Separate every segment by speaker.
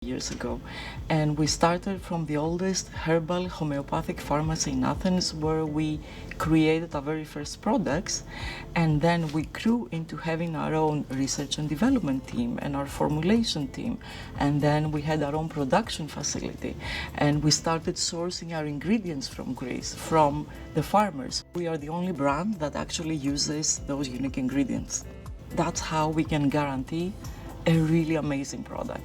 Speaker 1: years ago, and we started from the oldest herbal homeopathic pharmacy in Athens, where we created our very first products, and then we grew into having our own research and development team and our formulation team, and then we had our own production facility, and we started sourcing our ingredients from Greece, from the farmers. We are the only brand that actually uses those unique ingredients. That's how we can guarantee a really amazing product.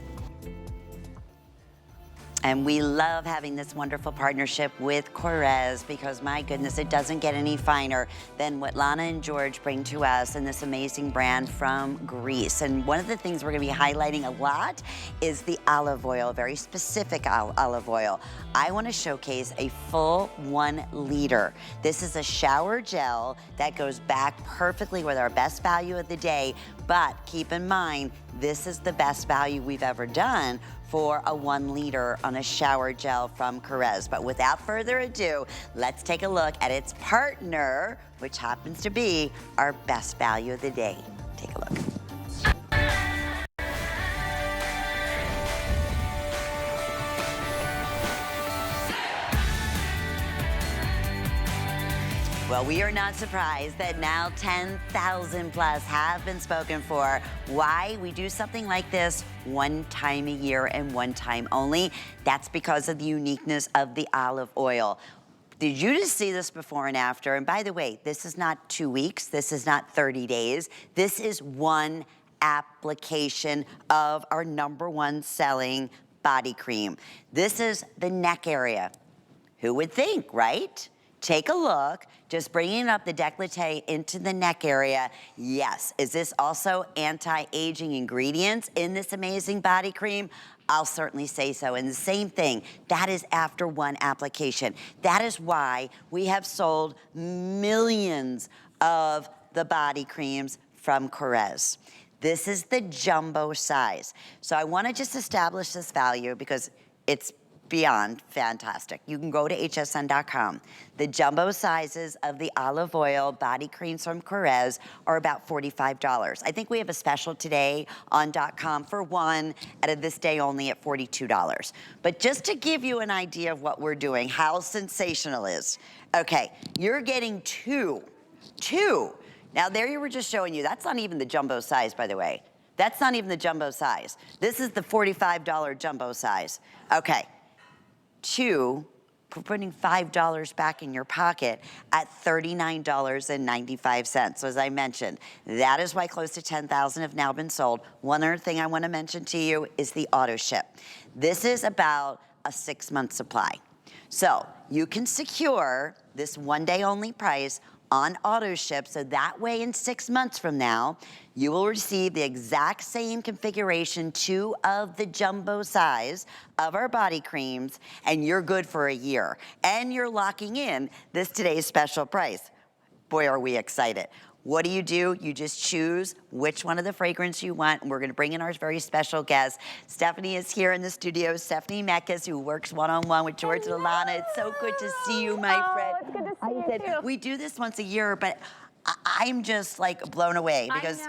Speaker 2: And we love having this wonderful partnership with KORRES because, my goodness, it doesn't get any finer than what Lana and George bring to us in this amazing brand from Greece. And one of the things we're going to be highlighting a lot is the olive oil, very specific olive oil. I want to showcase a full 1 liter. This is a shower gel that goes back perfectly with our best value of the day. But keep in mind, this is the best value we've ever done for a 1 liter on a shower gel from KORRES. But without further ado, let's take a look at its partner, which happens to be our best value of the day. Take a look. Well, we are not surprised that now 10,000 plus have been spoken for. Why we do something like this 1 time a year and 1 time only. That's because of the uniqueness of the olive oil. Did you just see this before and after? And by the way, this is not 2 weeks. This is not 30 days. This is 1 application of our #1 selling body cream. This is the neck area. Who would think, right? Take a look, just bringing up the décolleté into the neck area. Yes, is this also anti-aging ingredients in this amazing body cream? I'll certainly say so. And the same thing, that is after 1 application. That is why we have sold millions of the body creams from KORRES. This is the jumbo size. So I wanna just establish this value because it's beyond fantastic. You can go to hsn.com. The jumbo sizes of the olive oil body creams from KORRES are about $45. I think we have a special today on .com for 1 out of this day only at $42. But just to give you an idea of what we're doing, how sensational it is. Okay, you're getting 2. Now there you were just showing you, that's not even the jumbo size, by the way. That's not even the jumbo size. This is the $45 jumbo size. Okay. 2, putting $5 back in your pocket at $39.95. So as I mentioned, that is why close to 10,000 have now been sold. One other thing I want to mention to you is the auto ship. This is about a 6-month supply. So you can secure this 1 day only price on auto ship, so that way in 6 months from now, you will receive the exact same configuration, 2 of the jumbo size of our body creams, and you're good for a year. And you're locking in this today's special price. Boy, are we excited. What do? You just choose which one of the fragrance you want, and we're gonna bring in our very special guest. Stephanie is here in the studio, Stephanie Meckes, who works one-on-one with George and Alana. It's so good to see you, my friend.
Speaker 3: It's good to see you too.
Speaker 2: We do this once a year, but I'm just like blown away because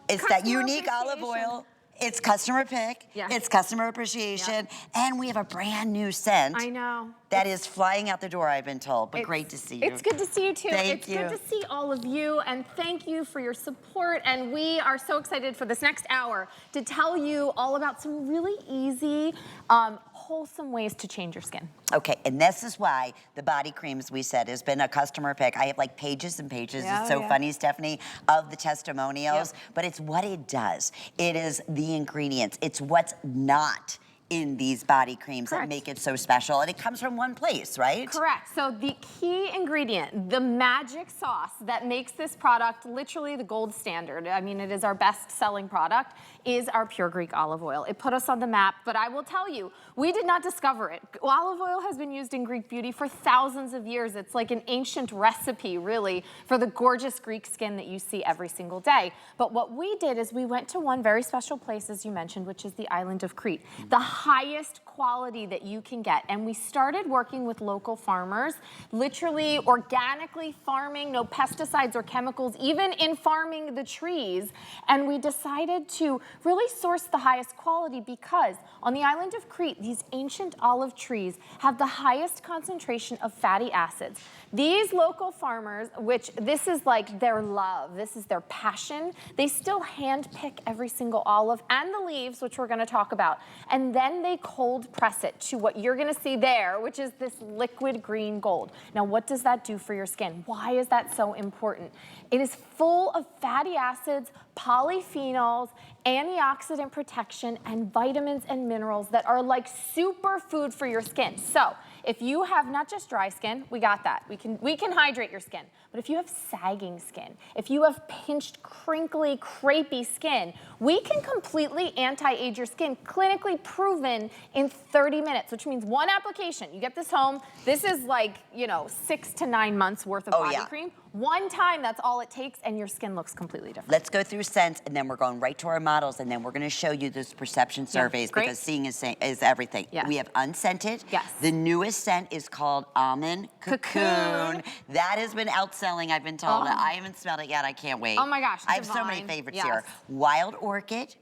Speaker 2: it's
Speaker 3: Customer
Speaker 2: that unique olive oil. It's customer pick,
Speaker 3: Yes.
Speaker 2: It's customer appreciation, and we have a brand new scent.
Speaker 3: I know.
Speaker 2: That is flying out the door, I've been told, but great to see you.
Speaker 3: It's good to see you too.
Speaker 2: Thank you.
Speaker 3: It's good to see all of you, and thank you for your support. And we are so excited for this next hour to tell you all about some really easy, wholesome ways to change your skin.
Speaker 2: Okay, and this is why the body creams, we said, has been a customer pick. I have like pages and pages, it's so funny, Stephanie, of the testimonials, but it's what it does. It is the ingredients. It's what's not in these body creams that make it so special, and it comes from one place, right?
Speaker 3: Correct. So the key ingredient, the magic sauce that makes this product literally the gold standard, I mean, it is our best-selling product, is our pure Greek olive oil. It put us on the map, but I will tell you, we did not discover it. Olive oil has been used in Greek beauty for thousands of years. It's like an ancient recipe, really, for the gorgeous Greek skin that you see every single day. But what we did is we went to one very special place, as you mentioned, which is the island of Crete. The highest quality that you can get. And we started working with local farmers, literally organically farming, no pesticides or chemicals, even in farming the trees. And we decided to really source the highest quality because on the island of Crete, these ancient olive trees have the highest concentration of fatty acids. These local farmers, which this is like their love, this is their passion, they still hand pick every single olive and the leaves, which we're gonna talk about. And then they cold press it to what you're gonna see there, which is this liquid green gold. Now, what does that do for your skin? Why is that so important? It is full of fatty acids, polyphenols, antioxidant protection, and vitamins and minerals that are like superfood for your skin. So if you have not just dry skin, we got that. We can hydrate your skin. But if you have sagging skin, if you have pinched, crinkly, crepey skin, we can completely anti-age your skin, clinically proven in 30 minutes, which means one application. You get this home. This is like, 6 to 9 months worth of body cream. One time, that's all it takes, and your skin looks completely different.
Speaker 2: Let's go through scents, and then we're going right to our models, and then we're going to show you those perception surveys because seeing is everything.
Speaker 3: Yeah.
Speaker 2: We have unscented.
Speaker 3: Yes.
Speaker 2: The newest scent is called Almond Cocoon. That has been outselling, I've been told. I haven't smelled it yet. I can't wait.
Speaker 3: Oh my gosh,
Speaker 2: I have so many
Speaker 3: divine.
Speaker 2: favorites
Speaker 3: Yes.
Speaker 2: here. Wild Orchid.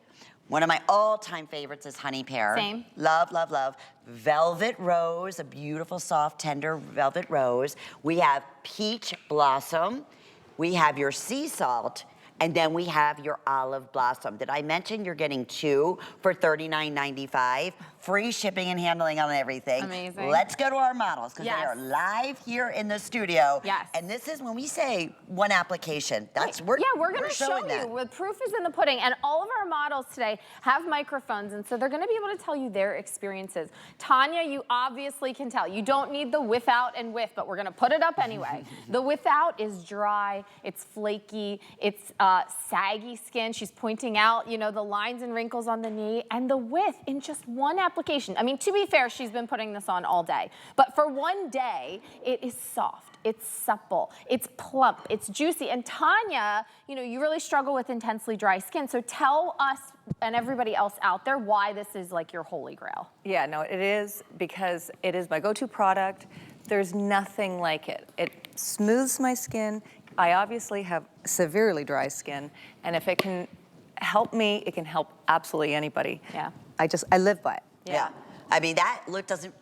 Speaker 2: One of my all-time favorites is Honey Pear.
Speaker 3: Same.
Speaker 2: Love, love, love. Velvet Rose, a beautiful, soft, tender velvet rose. We have Peach Blossom. We have your Sea Salt. And then we have your Olive Blossom. Did I mention you're getting 2 for $39.95? Free shipping and handling on everything.
Speaker 3: Amazing.
Speaker 2: Let's go to our models because
Speaker 3: Yes.
Speaker 2: they are live here in the studio.
Speaker 3: Yes.
Speaker 2: And this is when we say one application. That's
Speaker 3: we're going to show
Speaker 2: showing that.
Speaker 3: you. The proof is in the pudding. And all of our models today have microphones, and so they're going to be able to tell you their experiences. Tanya, you obviously can tell. You don't need the without and with, but we're going to put it up anyway. The without is dry, it's flaky, it's saggy skin. She's pointing out, the lines and wrinkles on the knee. And the with, in just one application. I mean, to be fair, she's been putting this on all day. But for one day, it is soft. It's supple, it's plump, it's juicy. And Tanya, you really struggle with intensely dry skin. So tell us and everybody else out there why this is like your holy grail.
Speaker 4: Yeah, no, it is because it is my go-to product. There's nothing like it. It smooths my skin. I obviously have severely dry skin. And if it can help me, it can help absolutely anybody.
Speaker 3: Yeah.
Speaker 4: I live by it.
Speaker 2: Yeah. I mean, that look doesn't,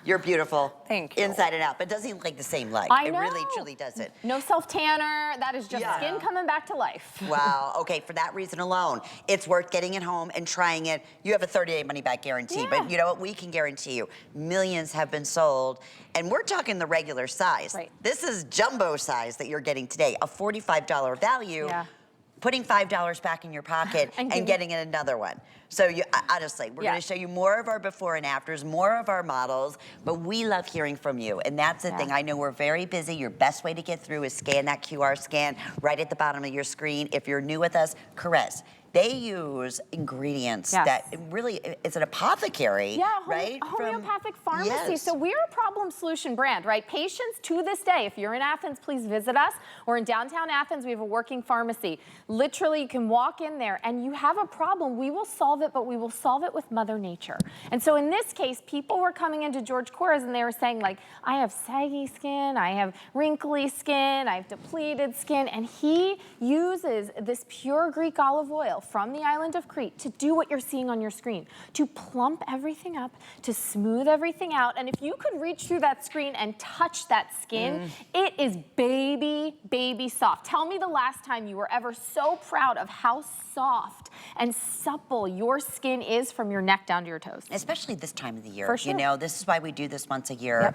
Speaker 2: you're beautiful.
Speaker 4: Thank you.
Speaker 2: Inside and out, but it doesn't look like the same light.
Speaker 3: I
Speaker 2: It
Speaker 3: know.
Speaker 2: really, truly doesn't.
Speaker 3: No self-tanner. That is just skin coming back to life.
Speaker 2: Wow, okay, for that reason alone, it's worth getting it home and trying it. You have a 30-day money-back guarantee, but you know what? We can guarantee you, millions have been sold, and we're talking the regular size.
Speaker 3: Right.
Speaker 2: This is jumbo size that you're getting today, a $45 value.
Speaker 3: Yeah.
Speaker 2: Putting $5 back in your pocket and getting another one. So honestly, we're gonna show you more of our before and afters, more of our models, but we love hearing from you. And that's the thing, I know we're very busy. Your best way to get through is scan that QR scan right at the bottom of your screen. If you're new with us, KORRES. They use ingredients that really, it's an apothecary, right?
Speaker 3: Homeopathic pharmacy. So we're a problem solution brand, right? Patients to this day, if you're in Athens, please visit us. We're in downtown Athens. We have a working pharmacy. Literally, you can walk in there and you have a problem. We will solve it, but we will solve it with Mother Nature. And so in this case, people were coming into George KORRES and they were saying like, I have saggy skin, I have wrinkly skin, I have depleted skin. And he uses this pure Greek olive oil from the island of Crete to do what you're seeing on your screen, to plump everything up, to smooth everything out. And if you could reach through that screen and touch that skin, it is baby soft. Tell me the last time you were ever so proud of how soft and supple your skin is from your neck down to your toes.
Speaker 2: Especially this time of the year.
Speaker 3: For sure.
Speaker 2: This is why we do this once a year.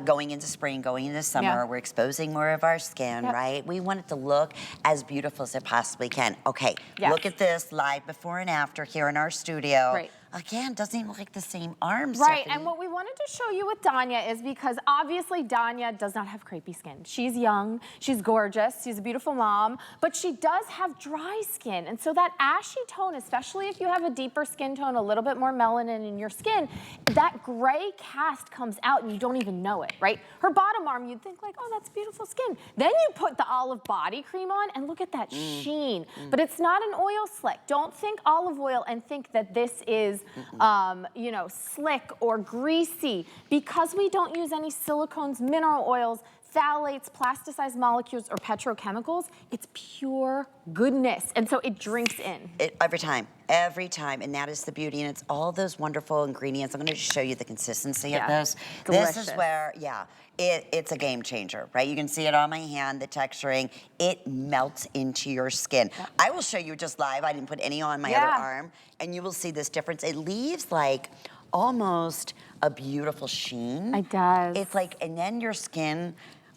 Speaker 2: Going into spring, going into summer, we're exposing more of our skin, right? We want it to look as beautiful as it possibly can. Okay, look at this live before and after here in our studio.
Speaker 3: Right.
Speaker 2: Again, doesn't even look like the same arms.
Speaker 3: Right,
Speaker 2: Stephanie.
Speaker 3: and what we wanted to show you with Danya is because obviously Danya does not have crepey skin. She's young, she's gorgeous, she's a beautiful mom, but she does have dry skin. And so that ashy tone, especially if you have a deeper skin tone, a little bit more melanin in your skin, that gray cast comes out and you don't even know it, right? Her bottom arm, you'd think like, oh, that's beautiful skin. Then you put the olive body cream on and look at that sheen. But it's not an oil slick. Don't think olive oil and think that this is you know, slick or greasy. Because we don't use any silicones, mineral oils, phthalates, plasticized molecules, or petrochemicals, it's pure goodness. And so it drinks in.
Speaker 2: Every time, and that is the beauty, and it's all those wonderful ingredients. I'm gonna just show you the consistency of this.
Speaker 3: Delicious.
Speaker 2: This is where, it's a game changer, right? You can see it on my hand, the texturing, it melts into your skin. I will show you just live, I didn't put any on my other arm, and you will see this difference. It leaves like almost a beautiful sheen.
Speaker 3: It does.
Speaker 2: It's like, and then your skin,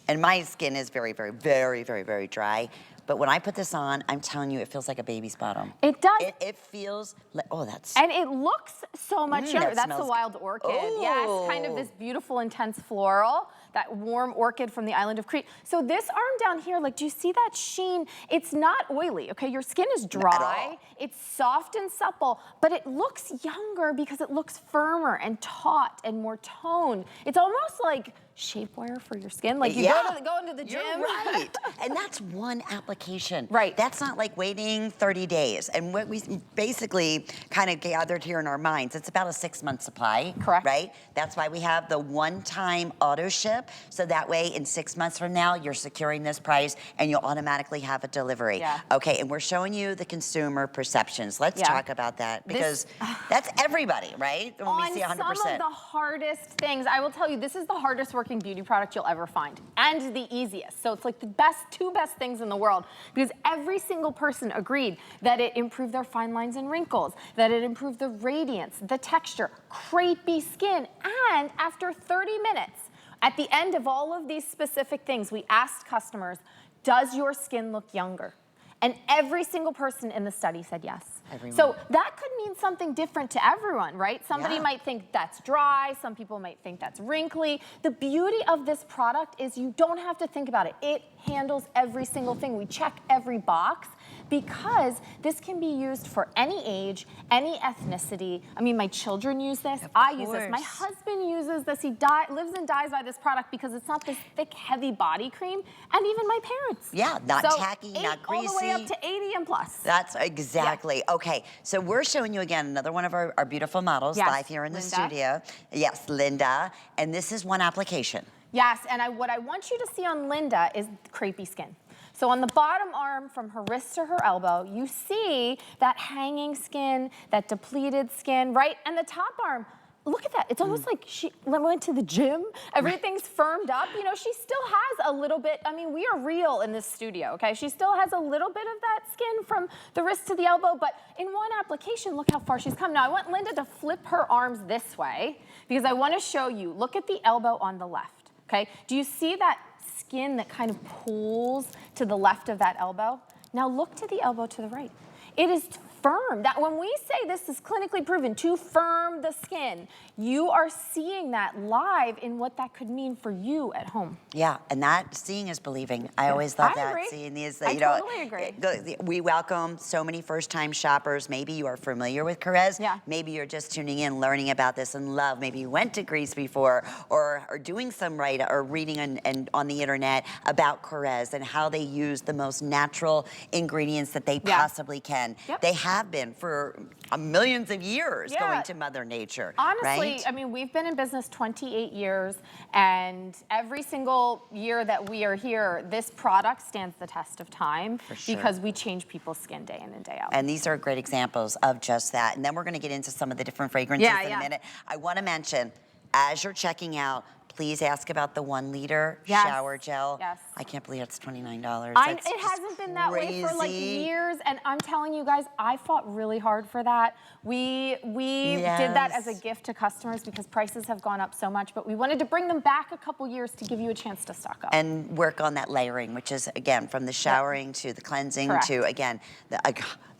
Speaker 2: and my skin is very, very, very, very, very dry. But when I put this on, I'm telling you, it feels like a baby's bottom.
Speaker 3: It does.
Speaker 2: It feels like, oh, that's...
Speaker 3: And it looks so much younger. That's the
Speaker 2: smells
Speaker 3: wild orchid.
Speaker 2: Oh.
Speaker 3: Yes, kind of this beautiful, intense floral, that warm orchid from the island of Crete. So this arm down here, like, do you see that sheen? It's not oily, okay? Your skin is dry. It's soft and supple, but it looks younger because it looks firmer and taut and more toned. It's almost like shapewear for your skin. Like you go into the gym.
Speaker 2: You're right. And that's one application.
Speaker 3: Right.
Speaker 2: That's not like waiting 30 days. And what we basically kind of gathered here in our minds, it's about a 6-month supply.
Speaker 3: Correct.
Speaker 2: Right? That's why we have the one-time auto ship. So that way in 6 months from now, you're securing this price and you'll automatically have a delivery.
Speaker 3: Yeah.
Speaker 2: Okay, and we're showing you the consumer perceptions. Let's talk about that because that's everybody, right? When we see 100%.
Speaker 3: On some of the hardest things, I will tell you, this is the hardest working beauty product you'll ever find, and the easiest. So it's like the two best things in the world, because every single person agreed that it improved their fine lines and wrinkles, that it improved the radiance, the texture, crepey skin, and after 30 minutes, at the end of all of these specific things, we asked customers, does your skin look younger? And every single person in the study said yes.
Speaker 2: Everyone.
Speaker 3: So that could mean something different to everyone, right? Somebody might think that's dry, some people might think that's wrinkly. The beauty of this product is you don't have to think about it. It handles every single thing. We check every box because this can be used for any age, any ethnicity. I mean, my children use this. I use this. My husband uses this. He lives and dies by this product because it's not this thick, heavy body cream. And even my parents.
Speaker 2: Yeah, not tacky, not greasy.
Speaker 3: All the way up to 80 and plus.
Speaker 2: That's exactly. Okay, so we're showing you again another one of our beautiful models live here in the studio. Yes, Linda. And this is one application.
Speaker 3: Yes, and what I want you to see on Linda is crepey skin. So on the bottom arm, from her wrist to her elbow, you see that hanging skin, that depleted skin, right? And the top arm, look at that. It's almost like she went to the gym. Everything's firmed up. You know, she still has a little bit. I mean, we are real in this studio, okay? She still has a little bit of that skin from the wrist to the elbow, but in one application, look how far she's come. Now, I want Linda to flip her arms this way because I want to show you. Look at the elbow on the left, okay? Do you see that skin that kind of pulls to the left of that elbow? Now look to the elbow to the right. It is firm. That when we say this is clinically proven to firm the skin, you are seeing that live in what that could mean for you at home.
Speaker 2: Yeah, and that seeing is believing. I always thought that.
Speaker 3: Agree.
Speaker 2: Seeing these,
Speaker 3: I totally agree.
Speaker 2: We welcome so many first-time shoppers. Maybe you are familiar with KORRES.
Speaker 3: Yeah.
Speaker 2: Maybe you're just tuning in, learning about this and love. Maybe you went to Greece before, or doing some or reading and on the internet about KORRES and how they use the most natural ingredients that they possibly can.
Speaker 3: Yep.
Speaker 2: They have been for millions of years going to Mother Nature.
Speaker 3: Honestly,
Speaker 2: right?
Speaker 3: I mean, we've been in business 28 years, and every single year that we are here, this product stands the test of time because we change people's skin day in and day out.
Speaker 2: And these are great examples of just that. And then we're going to get into some of the different fragrances in a minute. I want to mention, as you're checking out, please ask about the 1 liter shower gel.
Speaker 3: Yes.
Speaker 2: I can't believe it's $29.
Speaker 3: It hasn't been that way for like years, and I'm telling you guys, I fought really hard for that. We did that as a gift to customers because prices have gone up so much, but we wanted to bring them back a couple years to give you a chance to stock up.
Speaker 2: And work on that layering, which is, again, from the showering to the cleansing to, again,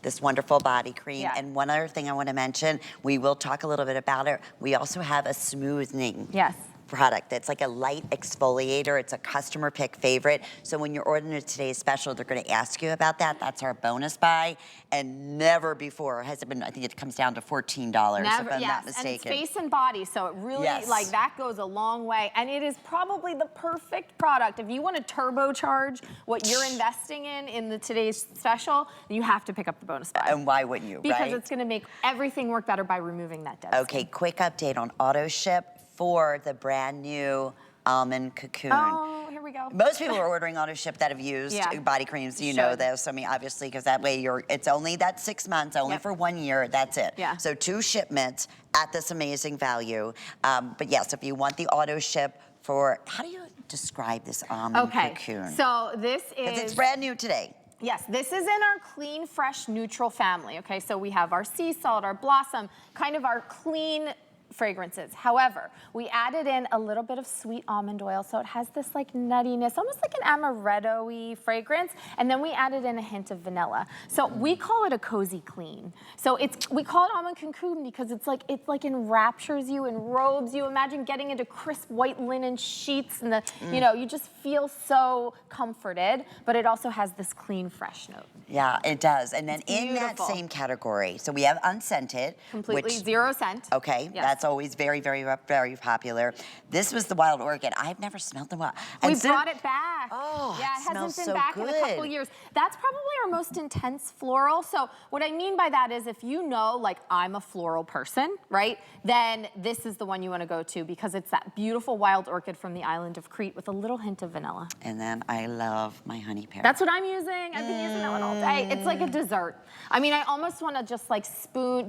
Speaker 2: this wonderful body cream. And one other thing I want to mention, we will talk a little bit about it. We also have a smoothing.
Speaker 3: Yes.
Speaker 2: product that's like a light exfoliator. It's a customer pick favorite. So when you're ordering today's special, they're gonna ask you about that. That's our bonus buy. And never before has it been, I think it comes down to $14 if I'm not mistaken.
Speaker 3: And it's face and body, so it really, like, that goes a long way. And it is probably the perfect product. If you want to turbocharge what you're investing in the today's special, you have to pick up the bonus buy.
Speaker 2: And why wouldn't you,
Speaker 3: Because it's gonna make everything work better by removing that dead
Speaker 2: Okay,
Speaker 3: skin.
Speaker 2: quick update on auto ship for the brand new almond cocoon.
Speaker 3: Oh, here we go.
Speaker 2: Most people are ordering auto ship that have used body creams. You know this. I mean, obviously, because that way it's only that 6 months, only for 1 year. That's it.
Speaker 3: Yeah.
Speaker 2: So 2 shipments at this amazing value. But yes, if you want the auto ship for, how do you describe this almond cocoon?
Speaker 3: So this is.
Speaker 2: Because it's brand new today.
Speaker 3: Yes, this is in our clean, fresh, neutral family, okay? So we have our sea salt, our blossom, kind of our clean fragrances. However, we added in a little bit of sweet almond oil, so it has this like nuttiness, almost like an amaretto-y fragrance, and then we added in a hint of vanilla. So we call it a cozy clean. So we call it almond cocoon because it's like enraptures you, enrobes you. Imagine getting into crisp white linen sheets and you know, you just feel so comforted, but it also has this clean, fresh note.
Speaker 2: Yeah, it does. And then in that same category, so we have unscented.
Speaker 3: Completely 0 scent.
Speaker 2: Okay, that's always very, very, very popular. This was the wild orchid. I've never smelled the wild.
Speaker 3: We brought it back.
Speaker 2: Oh,
Speaker 3: yeah, it hasn't been
Speaker 2: so
Speaker 3: back
Speaker 2: good.
Speaker 3: in a couple years. That's probably our most intense floral. So what I mean by that is if you know, like, I'm a floral person, right? Then this is the one you want to go to because it's that beautiful wild orchid from the island of Crete with a little hint of vanilla.
Speaker 2: And then I love my honey pear.
Speaker 3: That's what I'm using. I've been using that one all day. It's like a dessert. I mean, I almost want to just like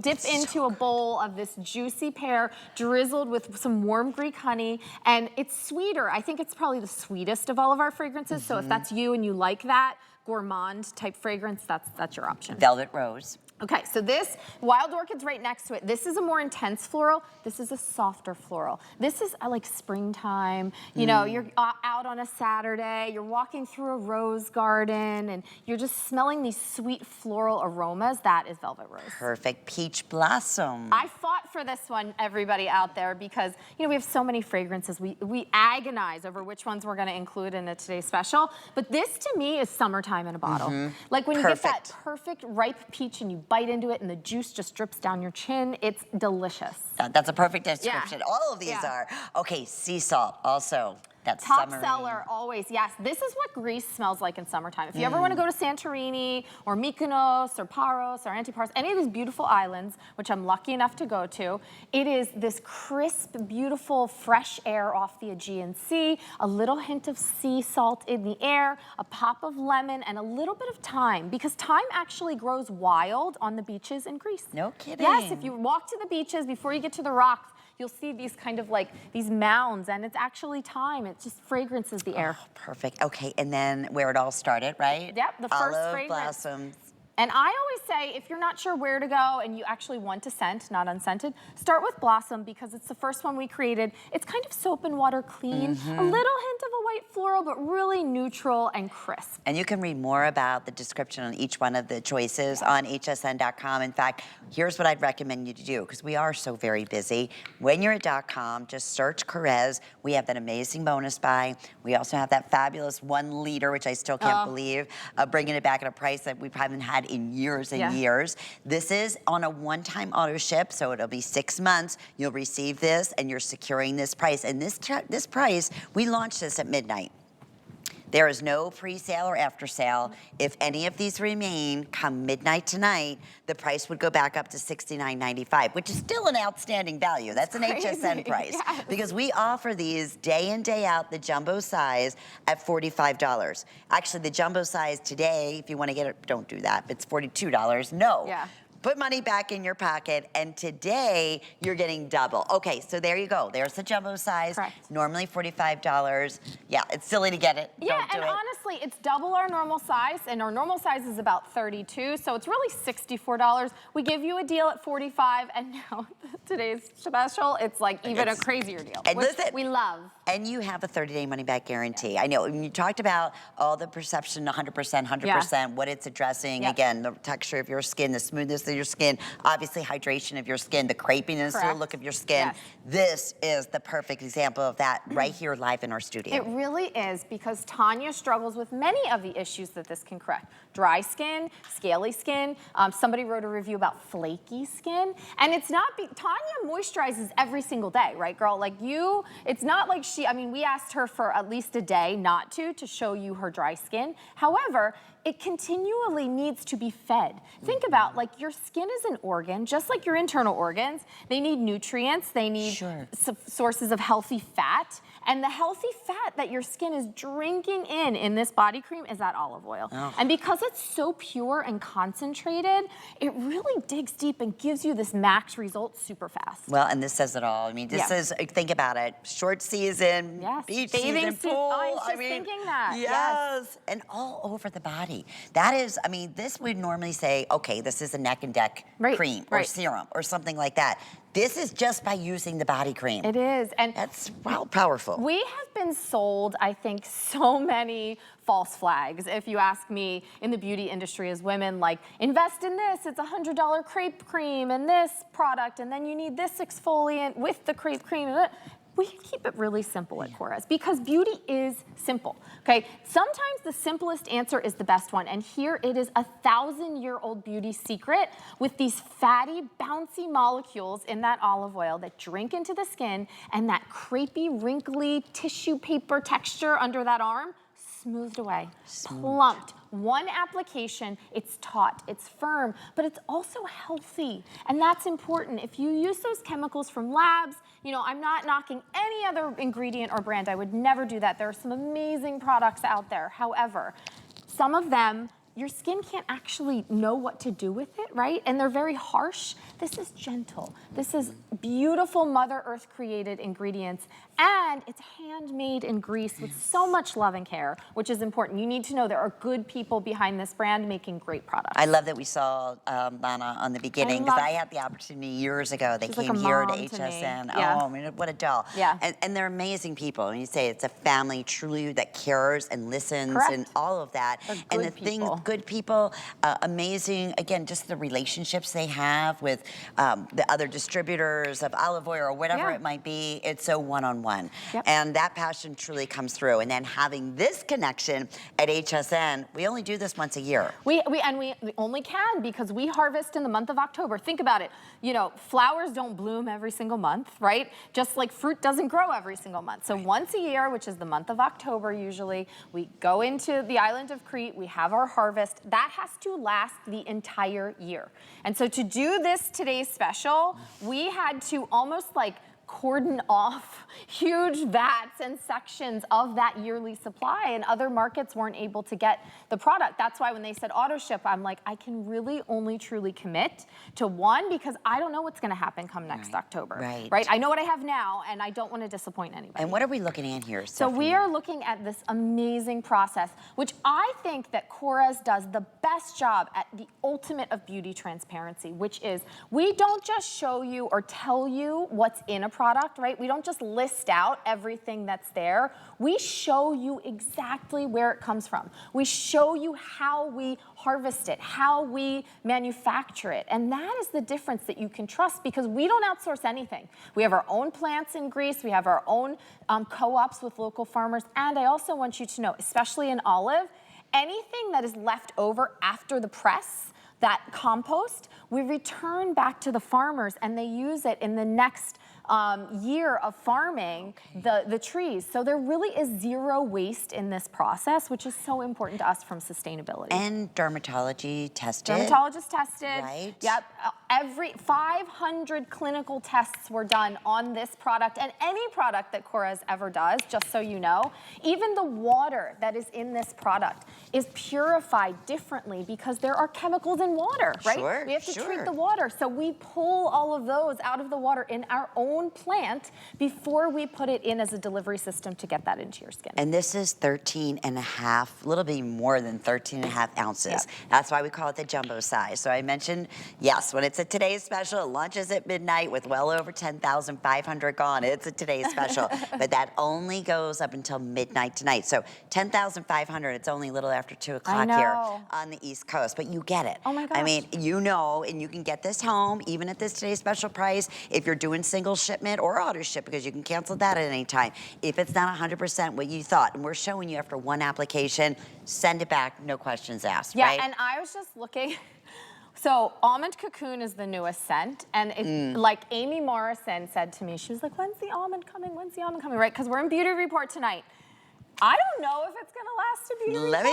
Speaker 3: dip into a bowl of this juicy pear drizzled with some warm Greek honey. And it's sweeter. I think it's probably the sweetest of all of our fragrances. So if that's you and you like that gourmand type fragrance, that's your option.
Speaker 2: Velvet Rose.
Speaker 3: Okay, so this, wild orchid's right next to it. This is a more intense floral. This is a softer floral. This is like springtime. You know, you're out on a Saturday, you're walking through a rose garden, and you're just smelling these sweet floral aromas. That is Velvet Rose.
Speaker 2: Perfect. Peach Blossom.
Speaker 3: I fought for this one, everybody out there, because, you know, we have so many fragrances. We agonize over which ones we're gonna include in today's special. But this, to me, is summertime in a bottle. Like when you get that perfect ripe peach and you bite into it and the juice just drips down your chin, it's delicious.
Speaker 2: That's a perfect description. All of these are. Okay, sea salt also. That's
Speaker 3: top
Speaker 2: summery.
Speaker 3: seller always. Yes, this is what Greece smells like in summertime. If you ever want to go to Santorini or Mykonos or Paros or Antiparos, any of these beautiful islands, which I'm lucky enough to go to, it is this crisp, beautiful, fresh air off the Aegean Sea, a little hint of sea salt in the air, a pop of lemon, and a little bit of thyme, because thyme actually grows wild on the beaches in Greece.
Speaker 2: No kidding.
Speaker 3: Yes, if you walk to the beaches before you get to the rocks, you'll see these kind of like these mounds, and it's actually thyme. It just fragrances the air.
Speaker 2: Oh, perfect. Okay, and then where it all started, right?
Speaker 3: Yep, the first
Speaker 2: Olive
Speaker 3: fragrance.
Speaker 2: blossoms.
Speaker 3: And I always say, if you're not sure where to go and you actually want to scent, not unscented, start with Blossom because it's the first one we created. It's kind of soap and water clean, a little hint of a white floral, but really neutral and crisp.
Speaker 2: And you can read more about the description on each one of the choices on hsn.com. In fact, here's what I'd recommend you to do, because we are so very busy. When you're at .com, just search KORRES. We have that amazing bonus buy. We also have that fabulous 1 liter, which I still can't believe, bringing it back at a price that we haven't had in years and years. This is on a one-time auto ship, so it'll be 6 months. You'll receive this, and you're securing this price. And this price, we launched this at midnight. There is no pre-sale or after sale. If any of these remain come midnight tonight, the price would go back up to $69.95, which is still an outstanding value. That's an HSN price.
Speaker 3: Yes.
Speaker 2: Because we offer these day in, day out, the jumbo size at $45. Actually, the jumbo size today, if you want to get it, don't do that. It's $42. No.
Speaker 3: Yeah.
Speaker 2: Put money back in your pocket, and today you're getting double. Okay, so there you go. There's the jumbo size.
Speaker 3: Correct.
Speaker 2: Normally $45. Yeah, it's silly to get it.
Speaker 3: Yeah,
Speaker 2: Don't do
Speaker 3: and
Speaker 2: it.
Speaker 3: honestly, it's double our normal size, and our normal size is about 32, so it's really $64. We give you a deal at 45, and now today's special, it's like even a crazier deal,
Speaker 2: And
Speaker 3: which
Speaker 2: listen,
Speaker 3: we love.
Speaker 2: And you have a 30-day money-back guarantee. I know, and you talked about all the perception, 100%, 100%, what it's addressing, again, the texture of your skin, the smoothness of your skin, obviously hydration of your skin, the crepiness to the look of your skin.
Speaker 3: Yes.
Speaker 2: This is the perfect example of that right here live in our studio.
Speaker 3: It really is, because Tanya struggles with many of the issues that this can correct. Dry skin, scaly skin. Somebody wrote a review about flaky skin. And it's not, Tanya moisturizes every single day, right, girl? Like you, it's not like she, I mean, we asked her for at least a day not to show you her dry skin. However, it continually needs to be fed. Think about, like, your skin is an organ, just like your internal organs. They need nutrients, they need sources of healthy fat. And the healthy fat that your skin is drinking in this body cream is that olive oil. Oh. And because it's so pure and concentrated, it really digs deep and gives you this max result super fast.
Speaker 2: Well, and this says it all. I mean, this is, think about it, short season, beach season, pool.
Speaker 3: I was just thinking that.
Speaker 2: Yes, and all over the body. That is, I mean, this would normally say, okay, this is a neck and neck cream or serum or something like that. This is just by using the body cream.
Speaker 3: It is. And
Speaker 2: that's powerful.
Speaker 3: We have been sold, I think, so many false flags, if you ask me, in the beauty industry as women, like, invest in this, it's $100 crepe cream and this product, and then you need this exfoliant with the crepe cream. We keep it really simple at KORRES because beauty is simple, okay? Sometimes the simplest answer is the best one, and here it is, a 1,000-year-old beauty secret with these fatty, bouncy molecules in that olive oil that drink into the skin, and that crepey, wrinkly tissue paper texture under that arm smoothed away, plumped. One application, it's taut, it's firm, but it's also healthy. And that's important. If you use those chemicals from labs, you know, I'm not knocking any other ingredient or brand. I would never do that. There are some amazing products out there. However, some of them, your skin can't actually know what to do with it, right? And they're very harsh. This is gentle. This is beautiful Mother Earth created ingredients, and it's handmade in Greece with so much love and care, which is important. You need to know there are good people behind this brand making great products.
Speaker 2: I love that we saw Lana on the beginning, because I had the opportunity years ago. They came here to HSN. Oh, I mean, what a doll.
Speaker 3: Yeah.
Speaker 2: And they're amazing people. And you say it's a family truly that cares and listens and all of that. And the thing, good people, amazing, again, just the relationships they have with the other distributors of olive oil or whatever it might be. It's so one-on-one. And that passion truly comes through. And then having this connection at HSN, we only do this once a year.
Speaker 3: We only can because we harvest in the month of October. Think about it. You know, flowers don't bloom every single month, right? Just like fruit doesn't grow every single month. So once a year, which is the month of October usually, we go into the island of Crete, we have our harvest. That has to last the entire year. And so to do this today's special, we had to almost like cordon off huge vats and sections of that yearly supply, and other markets weren't able to get the product. That's why when they said auto ship, I'm like, I can really only truly commit to one, because I don't know what's gonna happen come next October. Right? I know what I have now, and I don't want to disappoint anybody.
Speaker 2: And what are we looking at here,
Speaker 3: So we are looking at this amazing process, which I think that KORRES does the best job at, the ultimate of beauty transparency, which is we don't just show you or tell you what's in a product, right? We don't just list out everything that's there. We show you exactly where it comes from. We show you how we harvest it, how we manufacture it. And that is the difference that you can trust, because we don't outsource anything. We have our own plants in Greece. We have our own co-ops with local farmers. And I also want you to know, especially in olive, anything that is left over after the press, that compost, we return back to the farmers, and they use it in the next year of farming the trees. So there really is zero waste in this process, which is so important to us from sustainability.
Speaker 2: And dermatology tested.
Speaker 3: Dermatologist tested.
Speaker 2: Right.
Speaker 3: Yep. Every 500 clinical tests were done on this product, and any product that KORRES ever does, just so you know. Even the water that is in this product is purified differently because there are chemicals in water, right?
Speaker 2: Sure,
Speaker 3: we have to treat the water. So we pull all of those out of the water in our own plant before we put it in as a delivery system to get that into your skin.
Speaker 2: And this is 13 and a half, a little bit more than 13 and a half ounces. That's why we call it the jumbo size. So I mentioned, yes, when it's It's a today's special. It launches at midnight with well over 10,500 gone. It's a today's special, but that only goes up until midnight tonight. So 10,500, it's only a little after 2 o'clock here on the East Coast, but you get it.
Speaker 3: Oh my gosh.
Speaker 2: I mean, you know, and you can get this home even at this today's special price if you're doing single shipment or auto ship, because you can cancel that at any time. If it's not 100% what you thought, and we're showing you after one application, send it back, no questions asked, right?
Speaker 3: Yeah, and I was just looking. So almond cocoon is the newest scent, and it, like Amy Morrison said to me, she was like, when's the almond coming? When's the almond coming? Right, because we're in Beauty Report tonight. I don't know if it's gonna last a Beauty Report.
Speaker 2: Let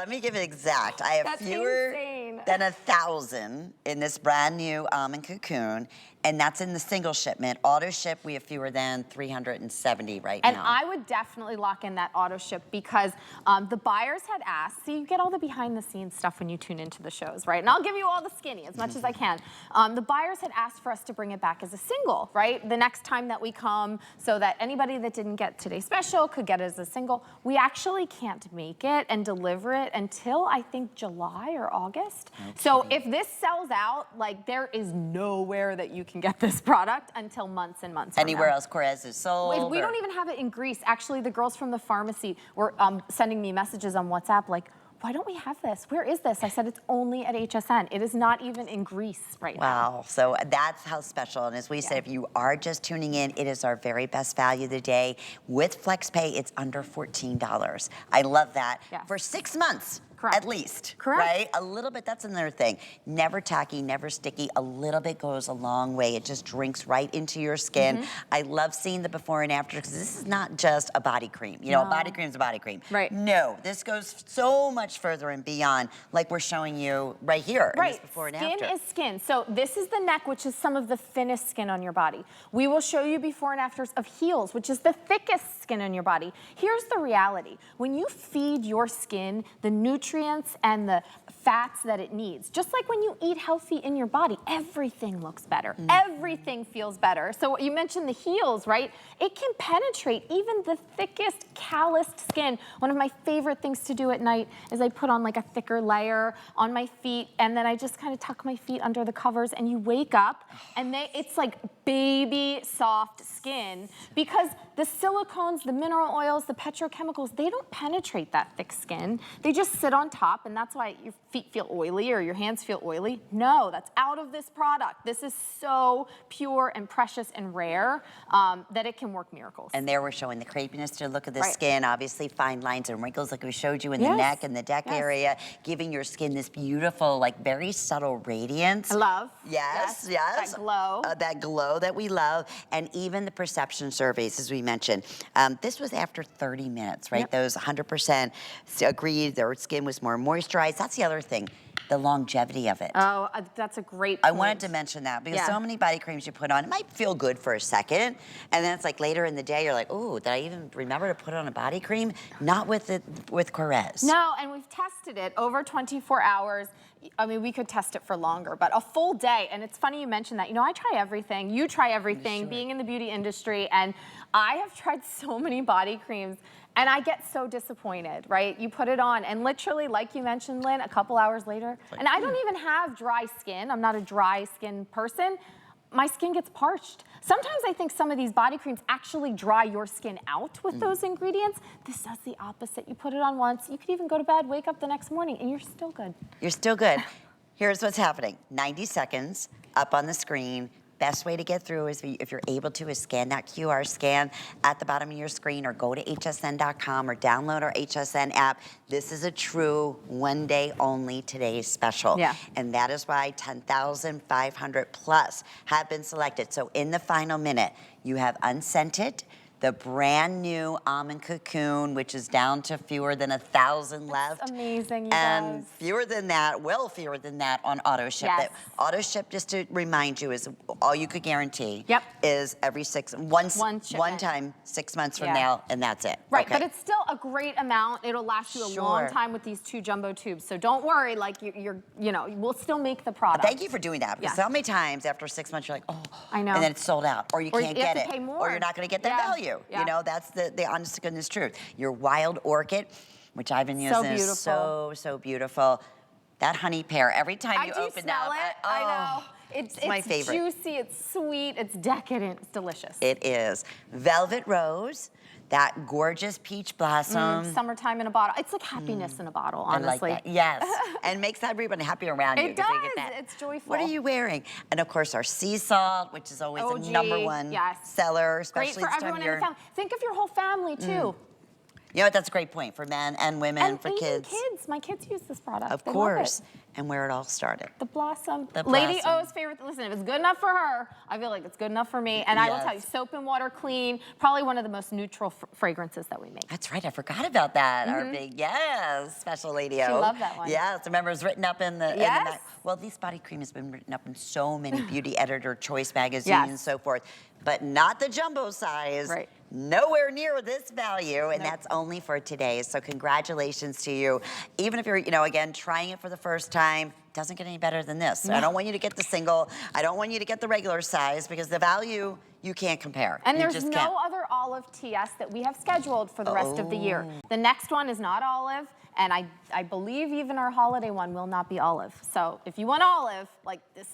Speaker 2: me give it exact. I have
Speaker 3: That's
Speaker 2: fewer
Speaker 3: insane.
Speaker 2: than 1,000 in this brand new almond cocoon, and that's in the single shipment. Auto ship, we have fewer than 370 right now.
Speaker 3: And I would definitely lock in that auto ship because the buyers had asked, see, you get all the behind the scenes stuff when you tune into the shows, right? And I'll give you all the skinny as much as I can. The buyers had asked for us to bring it back as a single, right? The next time that we come, so that anybody that didn't get today's special could get it as a single. We actually can't make it and deliver it until I think July or August. Okay. So if this sells out, like there is nowhere that you can get this product until months and months from
Speaker 2: Anywhere
Speaker 3: now.
Speaker 2: else KORRES is sold?
Speaker 3: We don't even have it in Greece. Actually, the girls from the pharmacy were sending me messages on WhatsApp like, why don't we have this? Where is this? I said, it's only at HSN. It is not even in Greece right now.
Speaker 2: Wow, so that's how special. And as we said, if you are just tuning in, it is our very best value of the day. With FlexPay, it's under $14. I love that.
Speaker 3: Yeah.
Speaker 2: For 6 months.
Speaker 3: Correct.
Speaker 2: At least,
Speaker 3: Correct.
Speaker 2: right? A little bit, that's another thing. Never tacky, never sticky. A little bit goes a long way. It just drinks right into your skin. I love seeing the before and after because this is not just a body cream. You know, a body cream is a body cream.
Speaker 3: Right.
Speaker 2: No, this goes so much further and beyond, like we're showing you right here.
Speaker 3: Right,
Speaker 2: In this before and after.
Speaker 3: skin is skin. So this is the neck, which is some of the thinnest skin on your body. We will show you before and afters of heels, which is the thickest skin on your body. Here's the reality. When you feed your skin the nutrients and the fats that it needs, just like when you eat healthy in your body, everything looks better. Everything feels better. So you mentioned the heels, right? It can penetrate even the thickest calloused skin. One of my favorite things to do at night is I put on like a thicker layer on my feet, and then I just kind of tuck my feet under the covers, and you wake up and it's like baby soft skin, because the silicones, the mineral oils, the petrochemicals, they don't penetrate that thick skin. They just sit on top, and that's why your feet feel oily or your hands feel oily. No, that's out of this product. This is so pure and precious and rare that it can work miracles.
Speaker 2: And there we're showing the crepiness to look at the
Speaker 3: Right.
Speaker 2: skin, obviously fine lines and wrinkles like we showed you in the neck and the neck area, giving your skin this beautiful, like very subtle radiance.
Speaker 3: I love.
Speaker 2: Yes.
Speaker 3: That glow.
Speaker 2: That glow that we love. And even the perception surveys, as we mentioned. This was after 30 minutes, right?
Speaker 3: Yep.
Speaker 2: Those 100% agreed their skin was more moisturized. That's the other thing. The longevity of it.
Speaker 3: Oh, that's a great point.
Speaker 2: I wanted to mention that because so many body creams you put on, it might feel good for a second, and then it's like later in the day, you're like, oh, did I even remember to put on a body cream? Not with KORRES.
Speaker 3: No, and we've tested it over 24 hours. I mean, we could test it for longer, but a full day. And it's funny you mentioned that. You know, I try everything. You try everything, being in the beauty industry. And I have tried so many body creams, and I get so disappointed, right? You put it on, and literally, like you mentioned, Lynn, a couple hours later, and I don't even have dry skin. I'm not a dry skin person. My skin gets parched. Sometimes I think some of these body creams actually dry your skin out with those ingredients. This does the opposite. You put it on once, you could even go to bed, wake up the next morning, and you're still good.
Speaker 2: You're still good. Here's what's happening. 90 seconds up on the screen. Best way to get through is if you're able to is scan that QR scan at the bottom of your screen, or go to hsn.com or download our HSN app. This is a true one day only today's special.
Speaker 3: Yeah.
Speaker 2: And that is why 10,500 plus have been selected. So in the final minute, you have unscented, the brand new almond cocoon, which is down to fewer than 1,000 left.
Speaker 3: That's amazing, you
Speaker 2: And
Speaker 3: guys.
Speaker 2: fewer than that, well fewer than that on auto ship.
Speaker 3: Yes.
Speaker 2: That auto ship, just to remind you, is all you could guarantee.
Speaker 3: Yep.
Speaker 2: Is every one
Speaker 3: shipment.
Speaker 2: time, 6 months from
Speaker 3: Yeah.
Speaker 2: now, and that's it.
Speaker 3: Right,
Speaker 2: Okay.
Speaker 3: but it's still a great amount. It'll last you a long time with these 2 jumbo tubes. So don't worry, like you know, we'll still make the product.
Speaker 2: Thank you for doing that, because
Speaker 3: Yeah.
Speaker 2: so many times after 6 months you're like, oh,
Speaker 3: I know.
Speaker 2: and then it's sold out, or you can't
Speaker 3: you have
Speaker 2: get
Speaker 3: to
Speaker 2: it,
Speaker 3: pay more.
Speaker 2: or you're not going to get that
Speaker 3: Yeah.
Speaker 2: value.
Speaker 3: Yeah.
Speaker 2: You know, that's the honest to goodness truth. Your wild orchid, which I've been
Speaker 3: So
Speaker 2: using, is
Speaker 3: beautiful.
Speaker 2: so beautiful. That honey pear, every time you
Speaker 3: I do
Speaker 2: open
Speaker 3: smell
Speaker 2: up,
Speaker 3: it. I know.
Speaker 2: It's my favorite.
Speaker 3: It's juicy, it's sweet, it's decadent, it's delicious.
Speaker 2: It is. Velvet rose, that gorgeous peach blossom.
Speaker 3: Summertime in a bottle. It's like happiness in a bottle, honestly.
Speaker 2: I like that. Yes, and makes everyone happy around you.
Speaker 3: It
Speaker 2: 'cause
Speaker 3: does.
Speaker 2: they get that.
Speaker 3: It's joyful.
Speaker 2: What are you wearing? And of course, our sea salt, which is always
Speaker 3: OG,
Speaker 2: a #1 seller, especially
Speaker 3: Great for
Speaker 2: this time
Speaker 3: everyone
Speaker 2: of
Speaker 3: in
Speaker 2: year.
Speaker 3: the family. Think of your whole family, too.
Speaker 2: You know what? That's a great point for men and women,
Speaker 3: And
Speaker 2: for
Speaker 3: even
Speaker 2: kids.
Speaker 3: kids. My kids use this product.
Speaker 2: Of
Speaker 3: They
Speaker 2: course.
Speaker 3: love it.
Speaker 2: And where it all started.
Speaker 3: The blossom.
Speaker 2: The
Speaker 3: Lady
Speaker 2: blossom.
Speaker 3: O's favorite. Listen, if it's good enough for her, I feel like it's good enough for me. And I will tell you, soap and water clean, probably one of the most neutral fragrances that we make.
Speaker 2: That's right. I forgot about that. Our big, special Lady O.
Speaker 3: She loved that one.
Speaker 2: Yes, remember it was written up in the,
Speaker 3: Yes.
Speaker 2: well, this body cream has been written up in so many beauty editor choice magazines
Speaker 3: Yes.
Speaker 2: and so forth, but not the jumbo size.
Speaker 3: Right.
Speaker 2: Nowhere near this value, and that's only for today. So congratulations to you. Even if you're, again, trying it for the first time, doesn't get any better than this. I don't want you to get the single. I don't want you to get the regular size because the value you can't compare.
Speaker 3: And
Speaker 2: You
Speaker 3: there's
Speaker 2: just
Speaker 3: no
Speaker 2: can't.
Speaker 3: other olive TS that we have scheduled for the rest of the year. The next one is not olive, and I believe even our holiday one will not be olive. So if you want olive, like this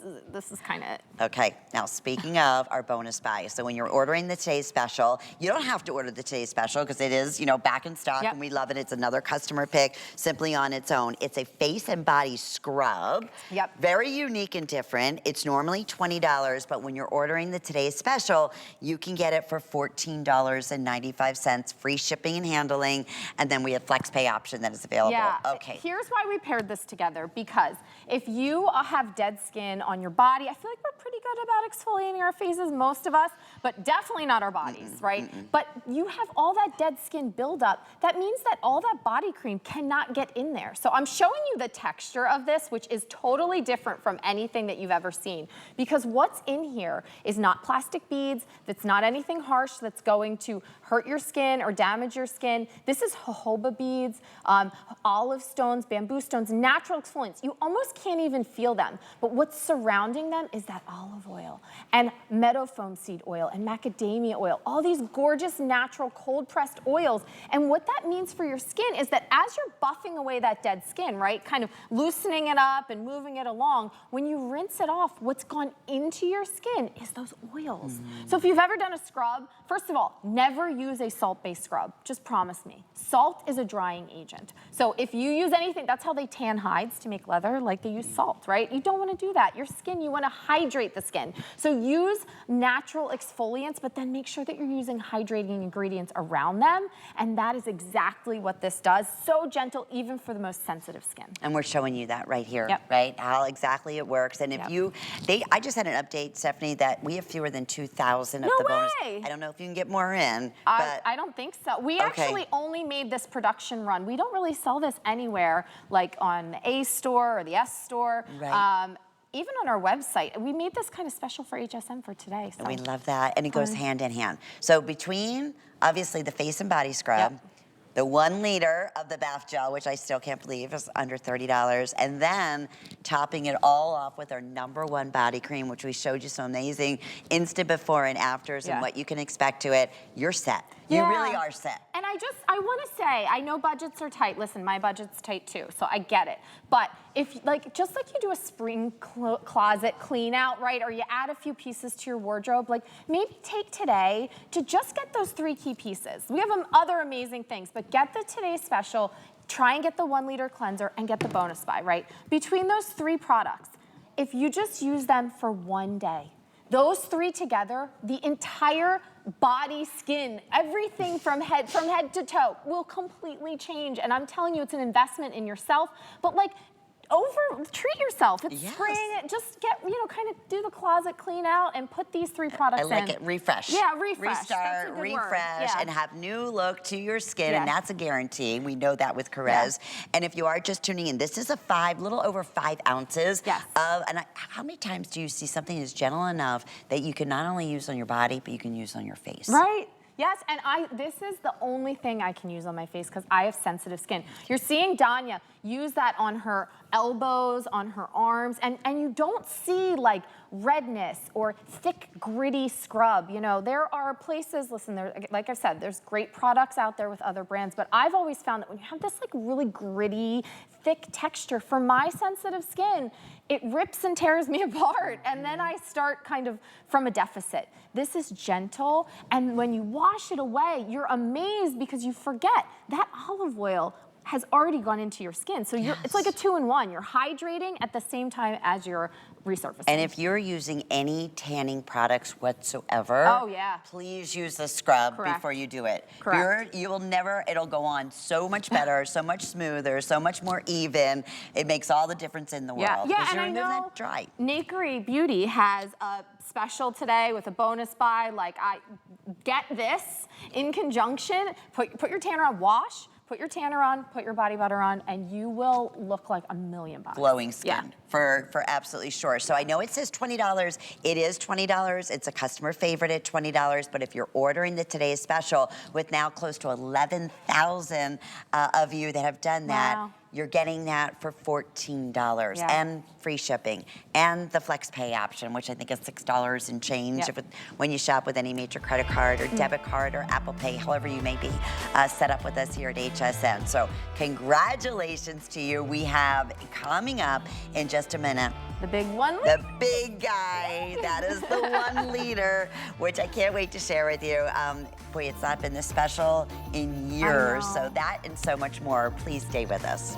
Speaker 3: is kind of it.
Speaker 2: Okay, now speaking of our bonus buy, so when you're ordering the today's special, you don't have to order the today's special because it is, back in stock and we love it. It's another customer pick simply on its own. It's a face and body scrub.
Speaker 3: Yep.
Speaker 2: Very unique and different. It's normally $20, but when you're ordering the today's special, you can get it for $14.95, free shipping and handling, and then we have flex pay option that is available.
Speaker 3: Yeah.
Speaker 2: Okay.
Speaker 3: Here's why we paired this together, because if you have dead skin on your body, I feel like we're pretty good about exfoliating our faces, most of us, but definitely not our bodies, right? But you have all that dead skin buildup. That means that all that body cream cannot get in there. So I'm showing you the texture of this, which is totally different from anything that you've ever seen, because what's in here is not plastic beads, that's not anything harsh that's going to hurt your skin or damage your skin. This is jojoba beads, olive stones, bamboo stones, natural exfoliants. You almost can't even feel them. But what's surrounding them is that olive oil and meadow foam seed oil and macadamia oil, all these gorgeous natural cold pressed oils. And what that means for your skin is that as you're buffing away that dead skin, right, kind of loosening it up and moving it along, when you rinse it off, what's gone into your skin is those oils. So if you've ever done a scrub, first of all, never use a salt-based scrub. Just promise me. Salt is a drying agent. So if you use anything, that's how they tan hides to make leather, like they use salt, right? You don't want to do that. Your skin, you want to hydrate the skin. So use natural exfoliants, but then make sure that you're using hydrating ingredients around them. And that is exactly what this does. So gentle, even for the most sensitive skin.
Speaker 2: And we're showing you that right here,
Speaker 3: Yep.
Speaker 2: right? How exactly it works. And if I just had an update, Stephanie, that we have fewer than 2,000 of
Speaker 3: No
Speaker 2: the bonus.
Speaker 3: way!
Speaker 2: I don't know if you can get more in, but
Speaker 3: I don't think so. We actually only made this production run. We don't really sell this anywhere, like on the A store or the S store.
Speaker 2: Right.
Speaker 3: Even on our website, we made this kind of special for HSN for today. So.
Speaker 2: we love that. And it goes hand in hand. So between, obviously, the face and body scrub, the 1 liter of the bath gel, which I still can't believe is under $30, and then topping it all off with our #1 body cream, which we showed you some amazing instant before and afters and what you can expect to it, you're set. You really are set.
Speaker 3: And I want to say, I know budgets are tight. Listen, my budget's tight too, so I get it. But if, just like you do a spring closet clean out, right? Or you add a few pieces to your wardrobe, maybe take today to just get those 3 key pieces. We have other amazing things, but get the Today Special, try and get the 1 liter cleanser and get the bonus buy, right? Between those 3 products, if you just use them for 1 day, those 3 together, the entire body, skin, everything from head to toe will completely change. And I'm telling you, it's an investment in yourself. But treat yourself. It's spring. Just get, kind of do the closet clean out and put these 3 products in.
Speaker 2: I like it. Refresh.
Speaker 3: Yeah, refresh.
Speaker 2: Restart,
Speaker 3: That's a good
Speaker 2: refresh,
Speaker 3: word.
Speaker 2: and have new look to your skin,
Speaker 3: Yes.
Speaker 2: and that's a guarantee. We know that with KORRES. And if you are just tuning in, this is a little over 5 ounces.
Speaker 3: Yes.
Speaker 2: How many times do you see something that's gentle enough that you can not only use on your body, but you can use on your face?
Speaker 3: Right. Yes, and this is the only thing I can use on my face because I have sensitive skin. You're seeing Danya use that on her elbows, on her arms, and you don't see like redness or thick, gritty scrub. You know, there are places, listen, there, like I said, there's great products out there with other brands, but I've always found that when you have this like really gritty, thick texture, for my sensitive skin, it rips and tears me apart, and then I start kind of from a deficit. This is gentle, and when you wash it away, you're amazed because you forget that olive oil has already gone into your skin. So it's like a 2-in-1. You're hydrating at the same time as you're resurfacing.
Speaker 2: And if you're using any tanning products whatsoever, please use the scrub before you do it. You will never, it'll go on so much better, so much smoother, so much more even. It makes all the difference in the world.
Speaker 3: Yeah, and I know
Speaker 2: dry.
Speaker 3: Nakery Beauty has a special today with a bonus buy. Like, get this in conjunction, put your tanner on, wash, put your tanner on, put your body butter on, and you will look like $1,000,000.
Speaker 2: Glowing skin, for absolutely sure. So I know it says $20. It is $20. It's a customer favorite at $20, but if you're ordering the today's special with now close to 11,000 of you that have done that, you're getting that for $14 and free shipping and the flex pay option, which I think is $6 and change when you shop with any major credit card or debit card or Apple Pay, however you may be set up with us here at HSN. So congratulations to you. We have coming up in just a minute.
Speaker 3: The big one?
Speaker 2: The big guy. That is the 1 liter, which I can't wait to share with you. Boy, it's not been this special in years. So that and so much more. Please stay with us.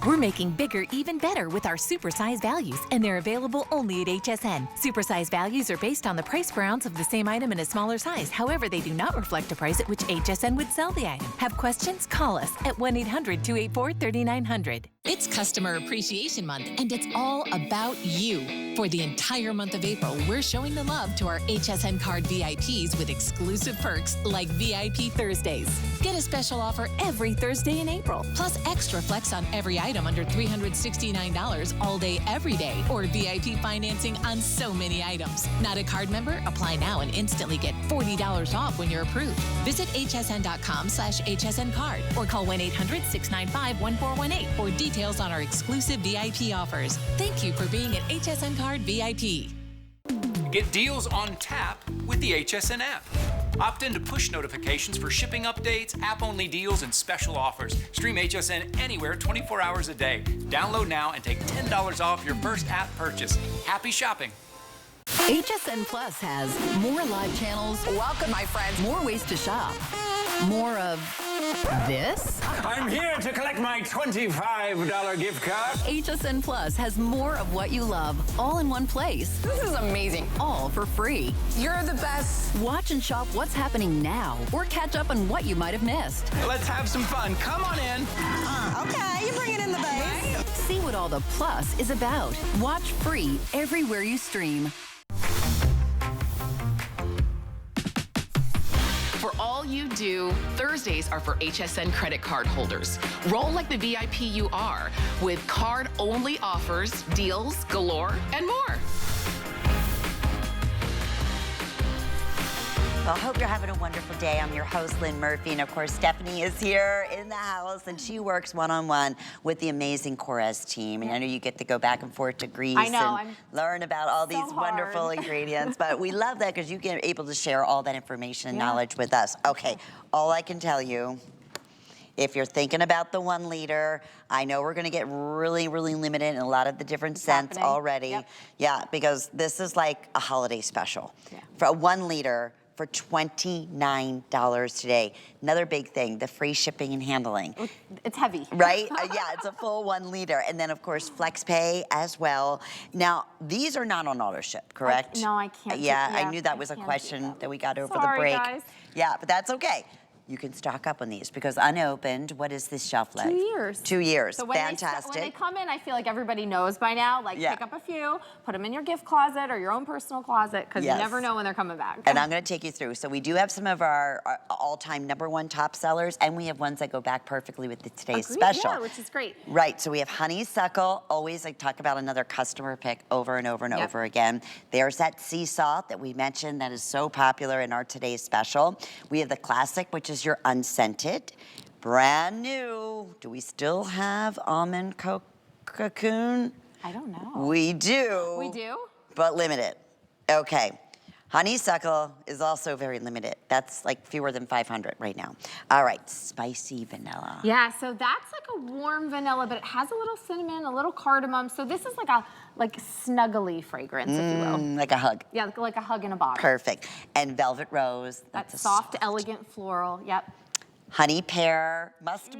Speaker 5: We're making bigger even better with our supersize values, and they're available only at HSN. Supersize values are based on the price per ounce of the same item in a smaller size. However, they do not reflect a price at which HSN would sell the item. Have questions? Call us at 1-800-284-3900. It's Customer Appreciation Month, and it's all about you. For the entire month of April, we're showing the love to our HSN card VIPs with exclusive perks like VIP Thursdays. Get a special offer every Thursday in April, plus extra flex on every item under $369 all day, every day, or VIP financing on so many items. Not a card member? Apply now and instantly get $40 off when you're approved. Visit hsn.com/HSN card or call 1-800-695-1418 for details on our exclusive VIP offers. Thank you for being at HSN Card VIP.
Speaker 6: Get deals on tap with the HSN app. Opt into push notifications for shipping updates, app-only deals, and special offers. Stream HSN anywhere 24 hours a day. Download now and take $10 off your first app purchase. Happy shopping.
Speaker 7: HSN Plus has more live channels. Welcome, my friends. More ways to shop. More of this.
Speaker 8: I'm here to collect my $25 gift card.
Speaker 7: HSN Plus has more of what you love, all in one place.
Speaker 9: This is amazing.
Speaker 7: All for free.
Speaker 9: You're the best.
Speaker 7: Watch and shop what's happening now, or catch up on what you might have missed.
Speaker 8: Let's have some fun. Come on in.
Speaker 9: Okay, you're bringing in the bass.
Speaker 7: See what all the plus is about. Watch free everywhere you stream.
Speaker 10: For all you do, Thursdays are for HSN credit card holders. Roll like the VIP you are with card-only offers, deals galore, and more.
Speaker 2: Well, I hope you're having a wonderful day. I'm your host, Lynn Murphy, and of course, Stephanie is here in the house, and she works one-on-one with the amazing KORRES team. And I know you get to go back and forth to Greece and learn about all these wonderful ingredients, but we love that because you get able to share all that information and knowledge with us. Okay, all I can tell you, if you're thinking about the 1 liter, I know we're gonna get really, really limited in a lot of the different scents already. Yeah, because this is like a holiday special. For a 1 liter, for $29 today. Another big thing, the free shipping and handling.
Speaker 3: It's heavy.
Speaker 2: Right? Yeah, it's a full 1 liter. And then, of course, flex pay as well. Now, these are not on auto ship, correct?
Speaker 3: No, I can't.
Speaker 2: Yeah, I knew that was a question that we got over the break. Guys. Yeah, but that's okay. You can stock up on these because unopened, what is this shelf life?
Speaker 3: 2 years.
Speaker 2: 2 years,
Speaker 3: so when
Speaker 2: fantastic.
Speaker 3: When they come in, I feel like everybody knows by now, like pick up a few, put them in your gift closet or your own personal closet because you never know when they're coming back.
Speaker 2: And I'm gonna take you through. So we do have some of our all-time #1 top sellers, and we have ones that go back perfectly with today's special.
Speaker 3: Yeah, which is great.
Speaker 2: Right, so we have honeysuckle, always like talk about another customer pick over and over and over again. There's that sea salt that we mentioned that is so popular in our today's special. We have the classic, which is your unscented. Brand new. Do we still have almond Cocoon?
Speaker 3: I don't know.
Speaker 2: We do.
Speaker 3: We do?
Speaker 2: But limited. Okay. Honeysuckle is also very limited. That's like fewer than 500 right now. All right, spicy vanilla.
Speaker 3: Yeah, so that's like a warm vanilla, but it has a little cinnamon, a little cardamom. So this is like a snuggly fragrance, if you will.
Speaker 2: Like a hug.
Speaker 3: Yeah, like a hug in a bottle.
Speaker 2: Perfect. And velvet rose.
Speaker 3: That's a soft, elegant floral. Yep.
Speaker 2: Honey pear. Must.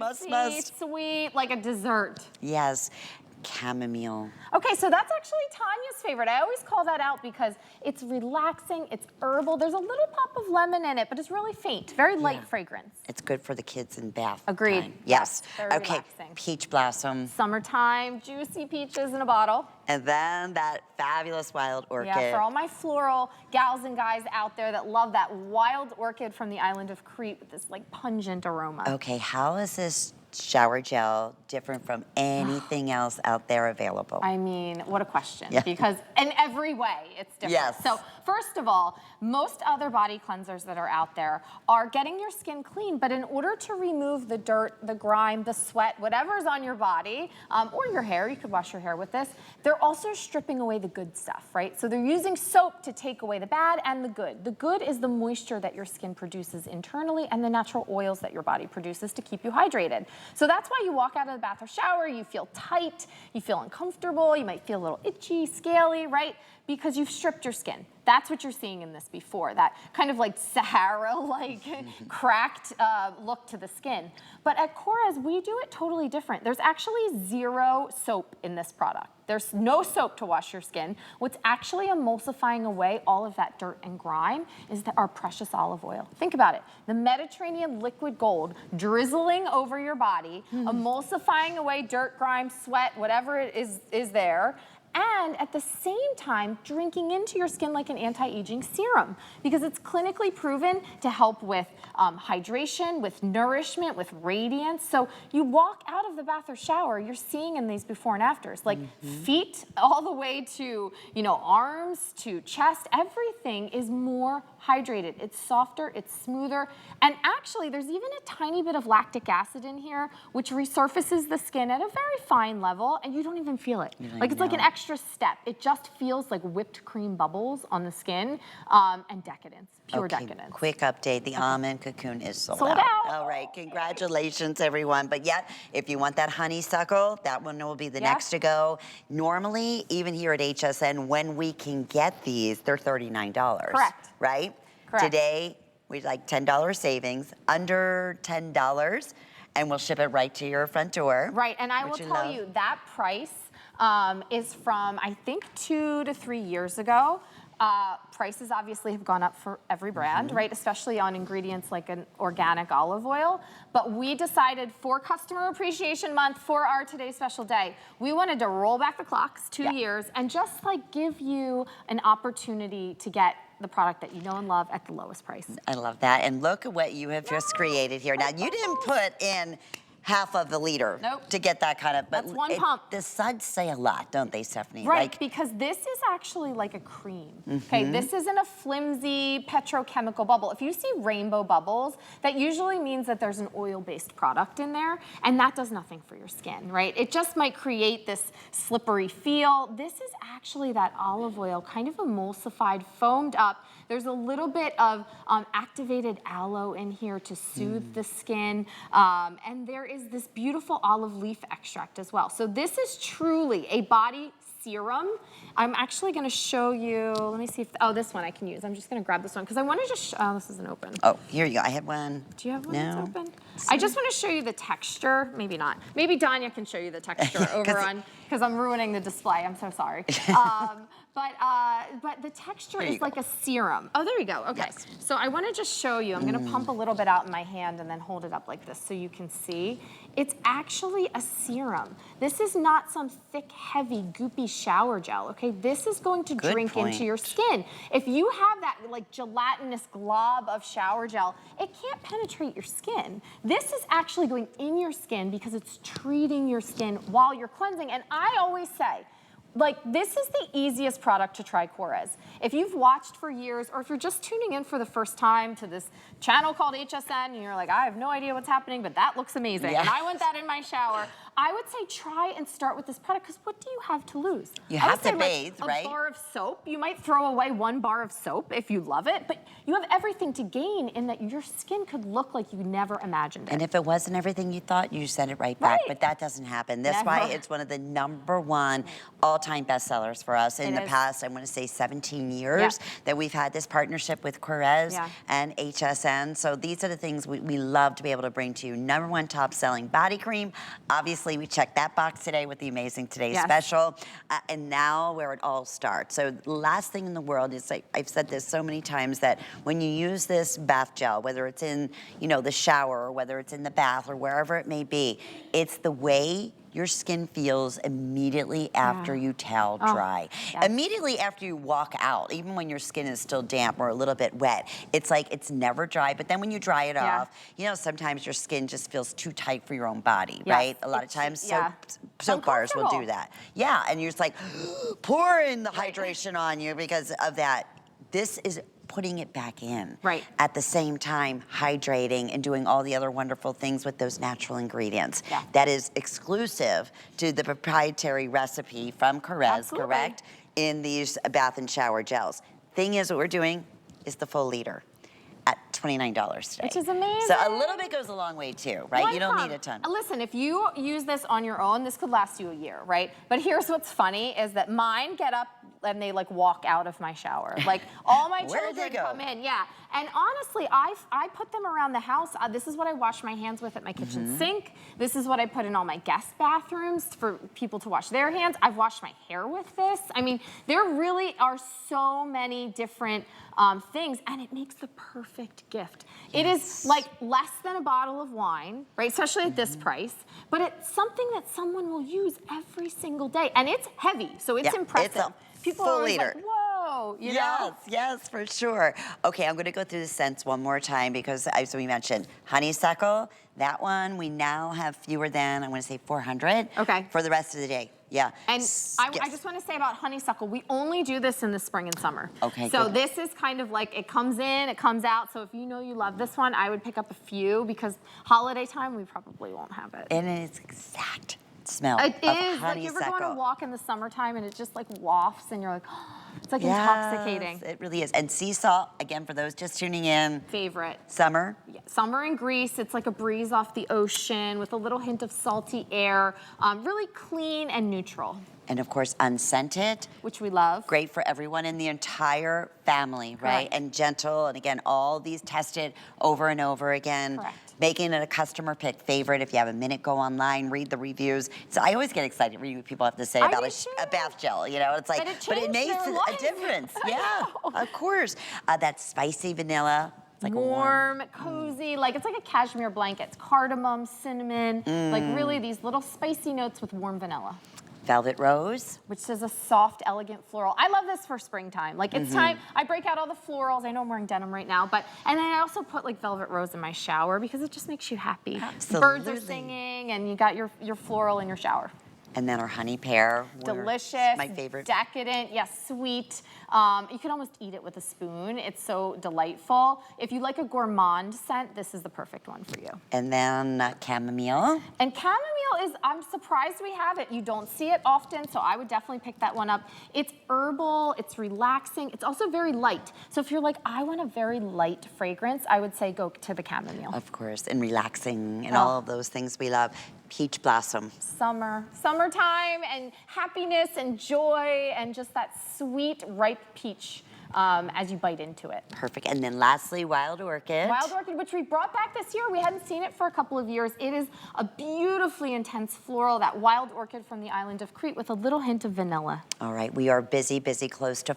Speaker 3: Sweet, like a dessert.
Speaker 2: Yes. Chamomile.
Speaker 3: Okay, so that's actually Tanya's favorite. I always call that out because it's relaxing, it's herbal. There's a little pop of lemon in it, but it's really faint, very light fragrance.
Speaker 2: It's good for the kids in bath.
Speaker 3: Agreed.
Speaker 2: Time. Yes.
Speaker 3: Very
Speaker 2: Okay.
Speaker 3: relaxing.
Speaker 2: Peach blossom.
Speaker 3: Summertime, juicy peaches in a bottle.
Speaker 2: And then that fabulous wild orchid.
Speaker 3: Yeah, for all my floral gals and guys out there that love that wild orchid from the island of Crete with this like pungent aroma.
Speaker 2: Okay, how is this shower gel different from anything else out there available?
Speaker 3: I mean, what a question.
Speaker 2: Yeah.
Speaker 3: Because in every way, it's different.
Speaker 2: Yes.
Speaker 3: So first of all, most other body cleansers that are out there are getting your skin clean, but in order to remove the dirt, the grime, the sweat, whatever's on your body, or your hair, you could wash your hair with this, they're also stripping away the good stuff, right? So they're using soap to take away the bad and the good. The good is the moisture that your skin produces internally and the natural oils that your body produces to keep you hydrated. So that's why you walk out of the bath or shower, you feel tight, you feel uncomfortable, you might feel a little itchy, scaly, right? Because you've stripped your skin. That's what you're seeing in this before, that kind of like Sahara-like cracked look to the skin. But at KORRES, we do it totally different. There's actually 0 soap in this product. There's no soap to wash your skin. What's actually emulsifying away all of that dirt and grime is our precious olive oil. Think about it. The Mediterranean liquid gold drizzling over your body, emulsifying away dirt, grime, sweat, whatever it is there, and at the same time drinking into your skin like an anti-aging serum, because it's clinically proven to help with hydration, with nourishment, with radiance. So you walk out of the bath or shower, you're seeing in these before and afters, like feet all the way to, you know, arms to chest, everything is more hydrated. It's softer, it's smoother, and actually there's even a tiny bit of lactic acid in here, which resurfaces the skin at a very fine level, and you don't even feel it. Like it's like an extra step. It just feels like whipped cream bubbles on the skin, and decadence, pure decadence.
Speaker 2: Quick update, the almond cocoon is sold out. All right, congratulations everyone. But yet, if you want that honeysuckle, that one will be the next to go. Normally, even here at HSN, when we can get these, they're $39.
Speaker 3: Correct.
Speaker 2: Right?
Speaker 3: Correct.
Speaker 2: Today, we like $10 savings, under $10, and we'll ship it right to your front door.
Speaker 3: Right, and I will tell you, that price is from, I think, 2 to 3 years ago. Prices obviously have gone up for every brand, right? Especially on ingredients like an organic olive oil. But we decided for Customer Appreciation Month, for our today's special day, we wanted to roll back the clocks 2 years and just like give you an opportunity to get the product that you know and love at the lowest price.
Speaker 2: I love that. And look at what you have just created here. Now, you didn't put in half of the liter to get that kind of, but
Speaker 3: that's one pump.
Speaker 2: The suds say a lot, don't they, Stephanie?
Speaker 3: Right,
Speaker 2: like,
Speaker 3: because this is actually like a cream. Okay, this isn't a flimsy petrochemical bubble. If you see rainbow bubbles, that usually means that there's an oil-based product in there, and that does nothing for your skin, right? It just might create this slippery feel. This is actually that olive oil, kind of emulsified, foamed up. There's a little bit of activated aloe in here to soothe the skin, and there is this beautiful olive leaf extract as well. So this is truly a body serum. I'm actually gonna show you, let me see if, oh, this one I can use. I'm just gonna grab this one, because I wanna just, oh, this isn't open.
Speaker 2: Oh, here you go, I had one.
Speaker 3: Do you have one that's open? I just wanna show you the texture, maybe not. Maybe Danya can show you the texture over on, because I'm ruining the display, I'm so sorry. But the texture is like a serum. Oh, there you go, okay. Yes. So I wanna just show you, I'm gonna pump a little bit out in my hand and then hold it up like this so you can see. It's actually a serum. This is not some thick, heavy, goopy shower gel, okay? This is going to drink into your skin. If you have that like gelatinous glob of shower gel, it can't penetrate your skin. This is actually going in your skin because it's treating your skin while you're cleansing. And I always say, like, this is the easiest product to try KORRES. If you've watched for years, or if you're just tuning in for the first time to this channel called HSN, and you're like, I have no idea what's happening, but that looks amazing, and I want that in my shower, I would say try and start with this product, because what do you have to lose?
Speaker 2: You
Speaker 3: I would
Speaker 2: have to
Speaker 3: say,
Speaker 2: bathe,
Speaker 3: like,
Speaker 2: right?
Speaker 3: A bar of soap. You might throw away 1 bar of soap if you love it, but you have everything to gain in that your skin could look like you never imagined it.
Speaker 2: And if it wasn't everything you thought, you send it right back. But that doesn't happen. That's why it's one of the #1 all-time bestsellers for us in the past, I want to say 17 years that we've had this partnership with KORRES and HSN. So these are the things we love to be able to bring to you. #1 top-selling body cream. Obviously, we checked that box today with the amazing Today's Special. And now where it all starts. So the last thing in the world is, like, I've said this so many times, that when you use this bath gel, whether it's in, you know, the shower, or whether it's in the bath, or wherever it may be, it's the way your skin feels immediately after you towel dry. Immediately after you walk out, even when your skin is still damp or a little bit wet, it's like it's never dry. But then when you dry it off, you know, sometimes your skin just feels too tight for your own body, right? A lot of times soap bars will do that. Yeah, and you're just like pouring the hydration on you because of that. This is putting it back in. At the same time, hydrating and doing all the other wonderful things with those natural ingredients. That is exclusive to the proprietary recipe from KORRES, correct? In these bath and shower gels. Thing is, what we're doing is the full liter at $29 today.
Speaker 3: Which is amazing.
Speaker 2: So a little bit goes a long way too, right? You don't need a ton.
Speaker 3: Listen, if you use this on your own, this could last you a year, right? But here's what's funny is that mine get up and they like walk out of my shower. Like all my children come in, And honestly, I put them around the house. This is what I wash my hands with at my kitchen sink. This is what I put in all my guest bathrooms for people to wash their hands. I've washed my hair with this. I mean, there really are so many different things, and it makes the perfect gift. It is like less than a bottle of wine, right? Especially at this price, but it's something that someone will use every single day, and it's heavy, so it's impressive. People are always like, whoa, you know?
Speaker 2: Yes, for sure. Okay, I'm gonna go through the scents one more time because, as we mentioned, honeysuckle, that one, we now have fewer than, I wanna say 400 for the rest of the day.
Speaker 3: And I just want to say about honeysuckle, we only do this in the spring and summer. So this is kind of like, it comes in, it comes out. So if you know you love this one, I would pick up a few, because holiday time, we probably won't have it.
Speaker 2: And it's exact smell of
Speaker 3: honeysuckle. Like, you ever go on a walk in the summertime and it just like wafts and you're like, oh, it's like intoxicating.
Speaker 2: It really is. And sea salt, again, for those just tuning in.
Speaker 3: Favorite.
Speaker 2: Summer?
Speaker 3: Summer in Greece. It's like a breeze off the ocean with a little hint of salty air. Really clean and neutral.
Speaker 2: And of course, unscented.
Speaker 3: Which we love.
Speaker 2: Great for everyone in the entire family, right? And gentle, and again, all these tested over and over again. Making it a customer pick favorite. If you have a minute, go online, read the reviews. So I always get excited reading what people have to say about a bath gel, you know? It's like, but it makes a difference. Of course. That spicy vanilla. It's like
Speaker 3: warm, cozy, like it's like a cashmere blanket. It's cardamom, cinnamon, like really these little spicy notes with warm vanilla.
Speaker 2: Velvet Rose.
Speaker 3: Which is a soft, elegant floral. I love this for springtime. Like it's time, I break out all the florals. I know I'm wearing denim right now, and then I also put like Velvet Rose in my shower because it just makes you happy. Birds are singing and you got your floral in your shower.
Speaker 2: And then our honey pear.
Speaker 3: Delicious.
Speaker 2: My favorite.
Speaker 3: Decadent, sweet. You can almost eat it with a spoon. It's so delightful. If you like a gourmand scent, this is the perfect one for you.
Speaker 2: And then chamomile.
Speaker 3: And chamomile is, I'm surprised we have it. You don't see it often, so I would definitely pick that one up. It's herbal, it's relaxing, it's also very light. So if you're like, I want a very light fragrance, I would say go to the chamomile.
Speaker 2: Of course, and relaxing and all of those things we love. Peach blossom.
Speaker 3: Summertime and happiness and joy and just that sweet, ripe peach as you bite into it.
Speaker 2: Perfect. And then lastly, wild orchid.
Speaker 3: Wild orchid, which we brought back this year. We hadn't seen it for a couple of years. It is a beautifully intense floral, that wild orchid from the island of Crete with a little hint of vanilla.
Speaker 2: All right, we are busy, close to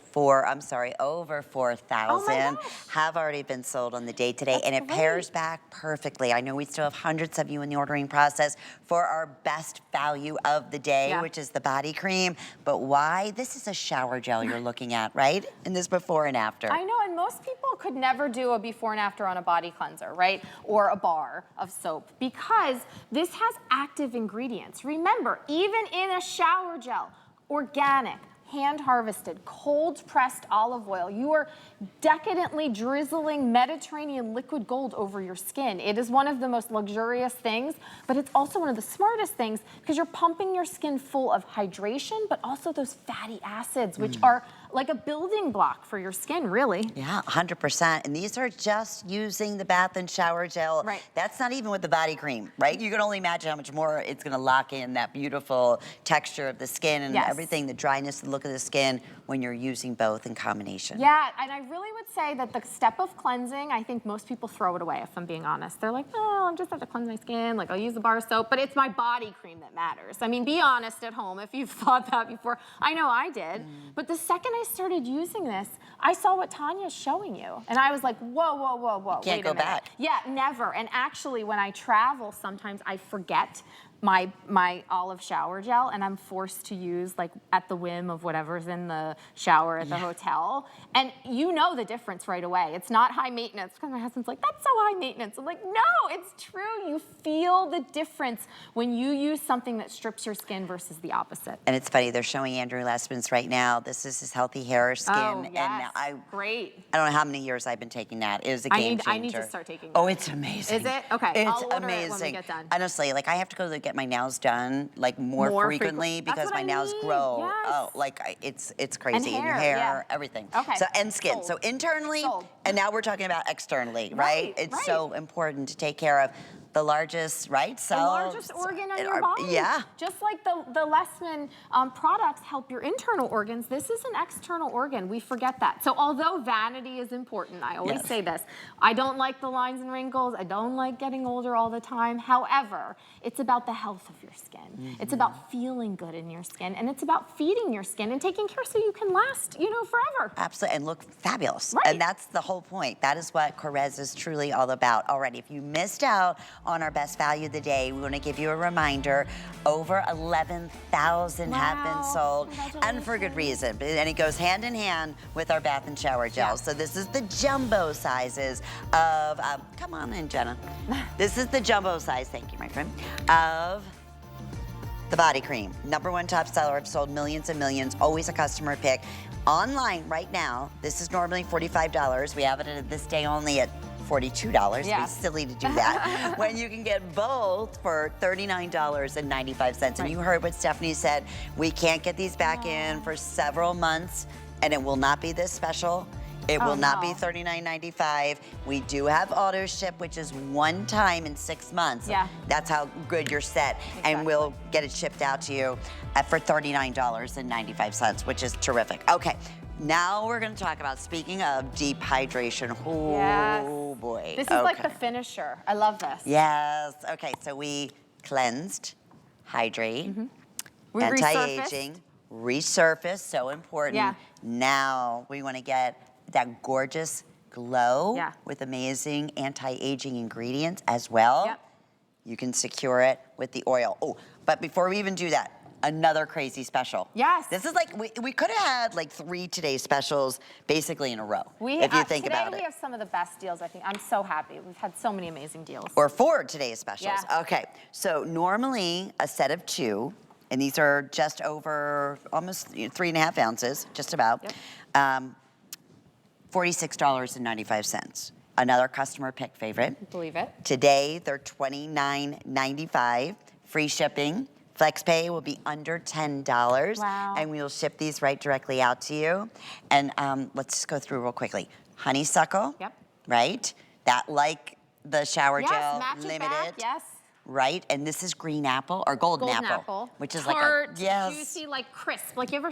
Speaker 2: over 4,000 have already been sold on the day today. And it pairs back perfectly. I know we still have hundreds of you in the ordering process for our best value of the day, which is the body cream. But why? This is a shower gel you're looking at, right? In this before and after.
Speaker 3: I know, and most people could never do a before and after on a body cleanser, right? Or a bar of soap, because this has active ingredients. Remember, even in a shower gel, organic, hand harvested, cold pressed olive oil. You are decadently drizzling Mediterranean liquid gold over your skin. It is one of the most luxurious things, but it's also one of the smartest things because you're pumping your skin full of hydration, but also those fatty acids, which are like a building block for your skin, really.
Speaker 2: Yeah, 100%. And these are just using the bath and shower gel.
Speaker 3: Right.
Speaker 2: That's not even with the body cream, right? You can only imagine how much more it's gonna lock in that beautiful texture of the skin and everything, the dryness, the look of the skin when you're using both in combination.
Speaker 3: Yeah, and I really would say that the step of cleansing, I think most people throw it away, if I'm being honest. They're like, oh, I'm just have to cleanse my skin, like I'll use the bar soap, but it's my body cream that matters. I mean, be honest at home if you've thought that before. I know I did, but the second I started using this, I saw what Tanya's showing you, and I was like, whoa, whoa, whoa, whoa,
Speaker 2: Can't go back.
Speaker 3: Yeah, never. And actually, when I travel, sometimes I forget my olive shower gel, and I'm forced to use like at the whim of whatever's in the shower at the hotel. And you know the difference right away. It's not high maintenance, because my husband's like, that's so high maintenance. I'm like, no, it's true. You feel the difference when you use something that strips your skin versus the opposite.
Speaker 2: And it's funny, they're showing Andrew Lessman's right now. This is his healthy hair, skin.
Speaker 3: Oh, yes.
Speaker 2: And
Speaker 3: Great.
Speaker 2: I don't know how many years I've been taking that. It was a game changer.
Speaker 3: I need to start taking that.
Speaker 2: Oh, it's amazing.
Speaker 3: Is it? Okay,
Speaker 2: It's
Speaker 3: I'll order
Speaker 2: amazing.
Speaker 3: it when we get done.
Speaker 2: Honestly, like I have to go to get my nails done like more frequently
Speaker 3: That's
Speaker 2: because
Speaker 3: what
Speaker 2: my
Speaker 3: I
Speaker 2: nails
Speaker 3: need.
Speaker 2: grow.
Speaker 3: Yes.
Speaker 2: Oh, like it's crazy.
Speaker 3: And
Speaker 2: your
Speaker 3: hair,
Speaker 2: hair, everything.
Speaker 3: Okay.
Speaker 2: So and skin.
Speaker 3: Sold.
Speaker 2: So internally,
Speaker 3: Sold.
Speaker 2: and now we're talking about externally, right? It's
Speaker 3: right.
Speaker 2: so important to take care of the largest, right?
Speaker 3: The
Speaker 2: Cells.
Speaker 3: largest organ on your body.
Speaker 2: Yeah.
Speaker 3: Just like the Lessman products help your internal organs, this is an external organ. We forget that. So although vanity is important, I always say this, I don't like the lines and wrinkles. I don't like getting older all the time. However, it's about the health of your skin. It's about feeling good in your skin, and it's about feeding your skin and taking care so you can last, you know, forever.
Speaker 2: Absolutely, and look fabulous.
Speaker 3: Right.
Speaker 2: And that's the whole point. That is what KORRES is truly all about. Alrighty, if you missed out on our best value of the day, we want to give you a reminder. Over 11,000 have been sold, and for good reason. And it goes hand in hand with our bath and shower gels. So this is the jumbo sizes of, come on in, Jenna. This is the jumbo size, thank you, my friend, of the body cream. #1 top seller. I've sold millions and millions, always a customer pick. Online right now, this is normally $45. We have it at this day only at $42.
Speaker 3: Yeah.
Speaker 2: It'd be silly to do that. When you can get both for $39.95. And you heard what Stephanie said. We can't get these back in for several months, and it will not be this special. It will not be $39.95. We do have auto ship, which is one time in 6 months.
Speaker 3: Yeah.
Speaker 2: That's how good you're set.
Speaker 3: Exactly.
Speaker 2: And we'll get it shipped out to you for $39.95, which is terrific. Okay. Now we're going to talk about, speaking of deep hydration. Oh, boy.
Speaker 3: This is like the finisher. I love this.
Speaker 2: Yes. Okay, so we cleansed, hydrate,
Speaker 3: We
Speaker 2: anti-aging, resurface, so important.
Speaker 3: Yeah.
Speaker 2: Now we want to get that gorgeous glow
Speaker 3: Yeah.
Speaker 2: with amazing anti-aging ingredients as well.
Speaker 3: Yep.
Speaker 2: You can secure it with the oil. Oh, but before we even do that, another crazy special.
Speaker 3: Yes.
Speaker 2: This is like, we could have had like 3 today's specials basically in a row, if you think about it.
Speaker 3: Today we have some of the best deals, I think. I'm so happy. We've had so many amazing deals.
Speaker 2: Or 4 today's specials.
Speaker 3: Yeah.
Speaker 2: Okay, so normally a set of 2, and these are just over almost 3.5 ounces, just about, $46.95. Another customer pick favorite.
Speaker 3: Believe it.
Speaker 2: Today, they're $29.95, free shipping. FlexPay will be under $10.
Speaker 3: Wow.
Speaker 2: And we'll ship these right directly out to you. And let's just go through real quickly. Honeysuckle, right? That, like the shower gel,
Speaker 3: match it
Speaker 2: limited.
Speaker 3: back, yes.
Speaker 2: Right, and this is green apple, or golden apple. Which is
Speaker 3: tart,
Speaker 2: like a,
Speaker 3: juicy, like crisp. Like you ever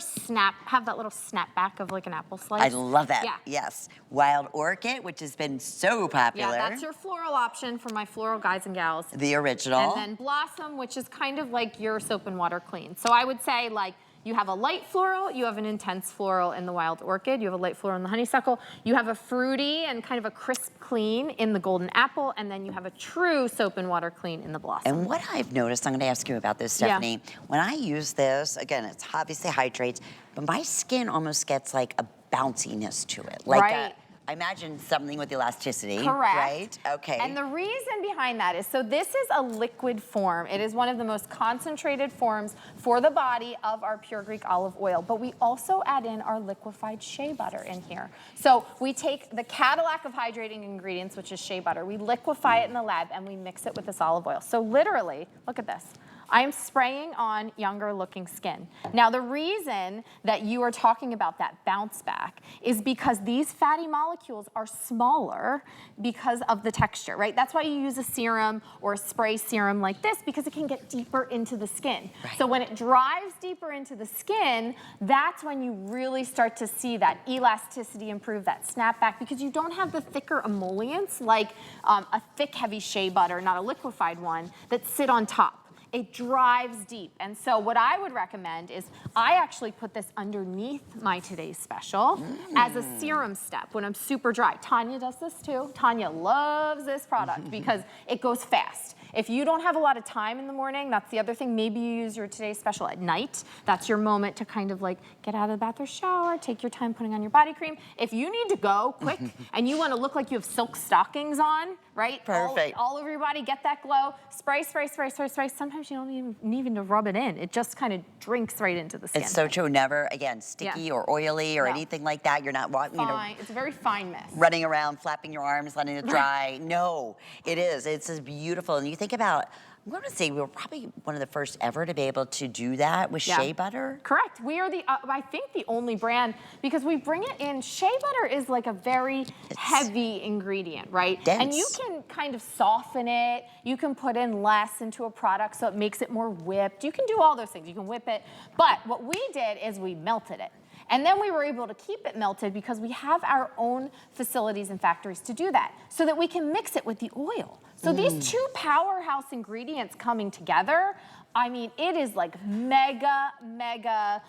Speaker 3: have that little snap back of like an apple slice?
Speaker 2: I love that,
Speaker 3: Yeah.
Speaker 2: yes. Wild orchid, which has been so popular.
Speaker 3: Yeah, that's your floral option for my floral guys and gals.
Speaker 2: The original.
Speaker 3: And then blossom, which is kind of like your soap and water clean. So I would say like, you have a light floral, you have an intense floral in the wild orchid, you have a light floral in the honeysuckle, you have a fruity and kind of a crisp clean in the golden apple, and then you have a true soap and water clean in the blossom.
Speaker 2: And what I've noticed, I'm gonna ask you about this, Stephanie. When I use this, again, it's obviously hydrates, but my skin almost gets like a bounciness to it. Like I imagine something with elasticity.
Speaker 3: Correct.
Speaker 2: Right? Okay.
Speaker 3: And the reason behind that is, so this is a liquid form. It is one of the most concentrated forms for the body of our pure Greek olive oil, but we also add in our liquefied shea butter in here. So we take the Cadillac of hydrating ingredients, which is shea butter, we liquefy it in the lab, and we mix it with this olive oil. So literally, look at this. I am spraying on younger looking skin. Now the reason that you are talking about that bounce back is because these fatty molecules are smaller because of the texture, right? That's why you use a serum or a spray serum like this, because it can get deeper into the skin. Right. So when it drives deeper into the skin, that's when you really start to see that elasticity improve, that snapback, because you don't have the thicker emollients like a thick, heavy shea butter, not a liquefied one, that sit on top. It drives deep. And so what I would recommend is I actually put this underneath my Today's Special as a serum step when I'm super dry. Tanya does this too. Tanya loves this product because it goes fast. If you don't have a lot of time in the morning, that's the other thing. Maybe you use your Today's Special at night. That's your moment to kind of like get out of the bath or shower, take your time putting on your body cream. If you need to go quick and you want to look like you have silk stockings on, right?
Speaker 2: Perfect.
Speaker 3: All over your body, get that glow. Spray, spray, spray, spray, spray. Sometimes you don't even need to rub it in. It just kind of drinks right into the skin.
Speaker 2: It's so true. Never, again, sticky or oily or anything like that. You're not, you know,
Speaker 3: it's a very fine mist.
Speaker 2: running around, flapping your arms, letting it dry. No, it is. It's just beautiful. And you think about, I'm going to say we were probably one of the first ever to be able to do that with shea butter.
Speaker 3: Correct. We are the, I think, the only brand, because we bring it in. Shea butter is like a very heavy ingredient, right?
Speaker 2: Dense.
Speaker 3: And you can kind of soften it. You can put in less into a product so it makes it more whipped. You can do all those things. You can whip it. But what we did is we melted it. And then we were able to keep it melted because we have our own facilities and factories to do that, so that we can mix it with the oil. So these two powerhouse ingredients coming together, I mean, it is like mega, mega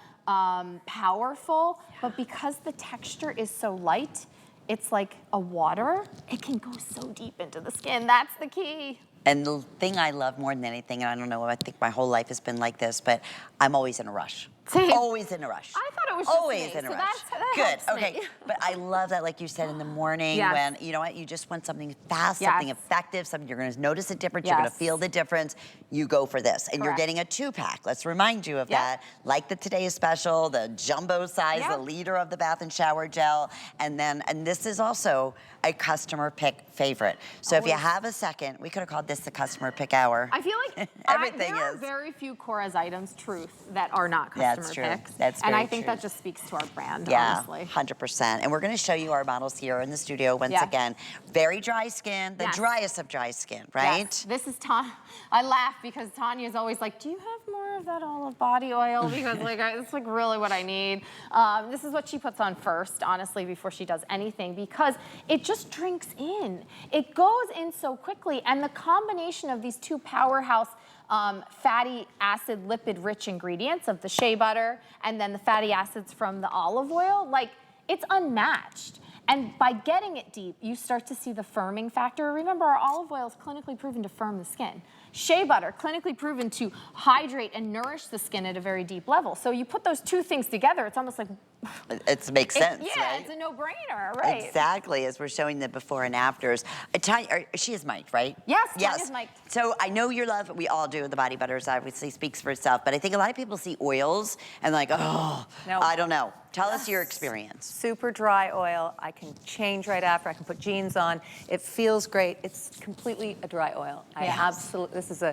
Speaker 3: powerful, but because the texture is so light, it's like a water, it can go so deep into the skin. That's the key.
Speaker 2: And the thing I love more than anything, and I don't know, I think my whole life has been like this, but I'm always in a rush.
Speaker 3: Same.
Speaker 2: Always in a rush.
Speaker 3: I thought it was just
Speaker 2: always
Speaker 3: me,
Speaker 2: in a
Speaker 3: so
Speaker 2: rush.
Speaker 3: that
Speaker 2: Good.
Speaker 3: helps
Speaker 2: Okay.
Speaker 3: me.
Speaker 2: But I love that, like you said, in the morning when, you know what, you just want something fast, something effective, something you're going to notice a difference, you're going to feel the difference, you go for this. And you're getting a 2-pack. Let's remind you of that. Like the Today's Special, the jumbo size, the liter of the bath and shower gel. And then, and this is also a customer pick favorite. So if you have a second, we could have called this the customer pick hour.
Speaker 3: I feel like
Speaker 2: everything
Speaker 3: there are very few KORRES items, truth, that are not customer picks.
Speaker 2: That's
Speaker 3: and
Speaker 2: very
Speaker 3: I think
Speaker 2: true.
Speaker 3: that just speaks to our brand,
Speaker 2: yeah,
Speaker 3: honestly.
Speaker 2: 100%. And we're going to show you our models here in the studio once again. Very dry skin, the driest of dry skin, right?
Speaker 3: Yes. This is Tanya. I laugh because Tanya's always like, do you have more of that olive body oil? Because like, it's like really what I need. This is what she puts on first, honestly, before she does anything, because it just drinks in. It goes in so quickly, and the combination of these two powerhouse fatty acid, lipid-rich ingredients of the shea butter and then the fatty acids from the olive oil, like, it's unmatched. And by getting it deep, you start to see the firming factor. Remember, our olive oil is clinically proven to firm the skin. Shea butter, clinically proven to hydrate and nourish the skin at a very deep level. So you put those two things together, it's almost like...
Speaker 2: It makes sense, right?
Speaker 3: It's a no-brainer, right?
Speaker 2: Exactly, as we're showing the before and afters. Tanya, she is mic'd, right?
Speaker 3: Yes, Tanya's mic'd.
Speaker 2: So I know your love, we all do, the body butters obviously speaks for itself, but I think a lot of people see oils and like, oh, I don't know. Tell us your experience.
Speaker 4: Super dry oil. I can change right after. I can put jeans on. It feels great. It's completely a dry oil. I absolutely, this is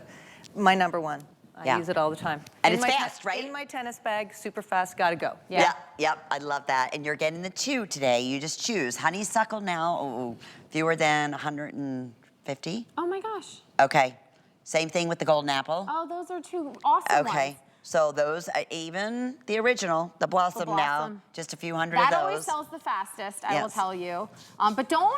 Speaker 4: my number one. I use it all the time.
Speaker 2: And it's fast, right?
Speaker 4: In my tennis bag, super fast, gotta go.
Speaker 2: Yep, I love that. And you're getting the 2 today. You just choose. Honeysuckle now, fewer than 150.
Speaker 3: Oh my gosh.
Speaker 2: Okay. Same thing with the golden apple.
Speaker 3: Oh, those are 2 awesome ones.
Speaker 2: So those, even the original, the Blossom now, just a few hundred of those.
Speaker 3: That always sells the fastest, I will tell you. But don't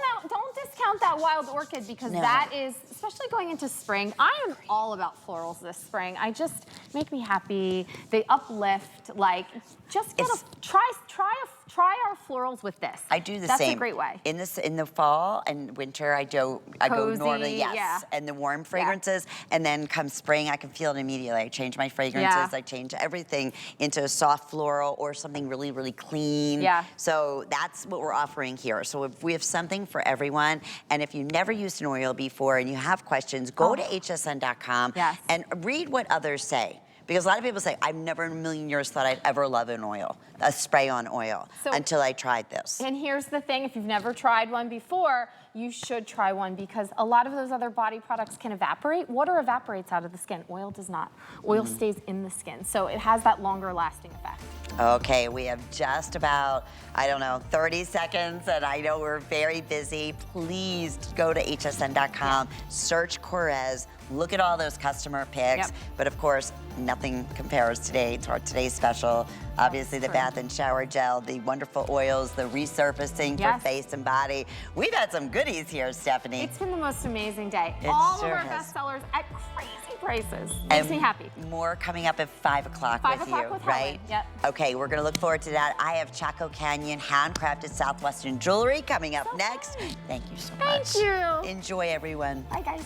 Speaker 3: discount that Wild Orchid, because that is, especially going into spring, I am all about florals this spring. I just make me happy. They uplift, like, Just get try our florals with this.
Speaker 2: I do the
Speaker 3: That's
Speaker 2: same.
Speaker 3: That's a great way.
Speaker 2: In the fall and winter, I go normally, yes,
Speaker 3: yeah.
Speaker 2: and the warm fragrances, and then come spring, I can feel it immediately. I change my fragrances, I change everything into a soft floral or something really, really clean.
Speaker 3: Yeah.
Speaker 2: So that's what we're offering here. So if we have something for everyone, and if you've never used an oil before and you have questions, go to hsn.com and read what others say. Because a lot of people say, I've never in a million years thought I'd ever love an oil, a spray-on oil, until I tried this.
Speaker 3: And here's the thing, if you've never tried one before, you should try one because a lot of those other body products can evaporate. Water evaporates out of the skin, oil does not. Oil stays in the skin, so it has that longer lasting effect.
Speaker 2: Okay, we have just about, I don't know, 30 seconds, and I know we're very busy. Please go to hsn.com, search KORRES, look at all those customer picks, but of course, nothing compares today to our today's special. Obviously, the bath and shower gel, the wonderful oils, the resurfacing for face and body. We've had some goodies here, Stephanie.
Speaker 3: It's been the most amazing day.
Speaker 2: It
Speaker 3: all
Speaker 2: sure
Speaker 3: of our
Speaker 2: has.
Speaker 3: best sellers at crazy prices. Makes me happy.
Speaker 2: More coming up at 5 o'clock with you,
Speaker 3: with
Speaker 2: right?
Speaker 3: Helen. Yep.
Speaker 2: Okay, we're gonna look forward to that. I have Chaco Canyon handcrafted Southwestern jewelry coming up next. Thank you so much.
Speaker 3: Thank you.
Speaker 2: Enjoy, everyone.
Speaker 3: Bye, guys.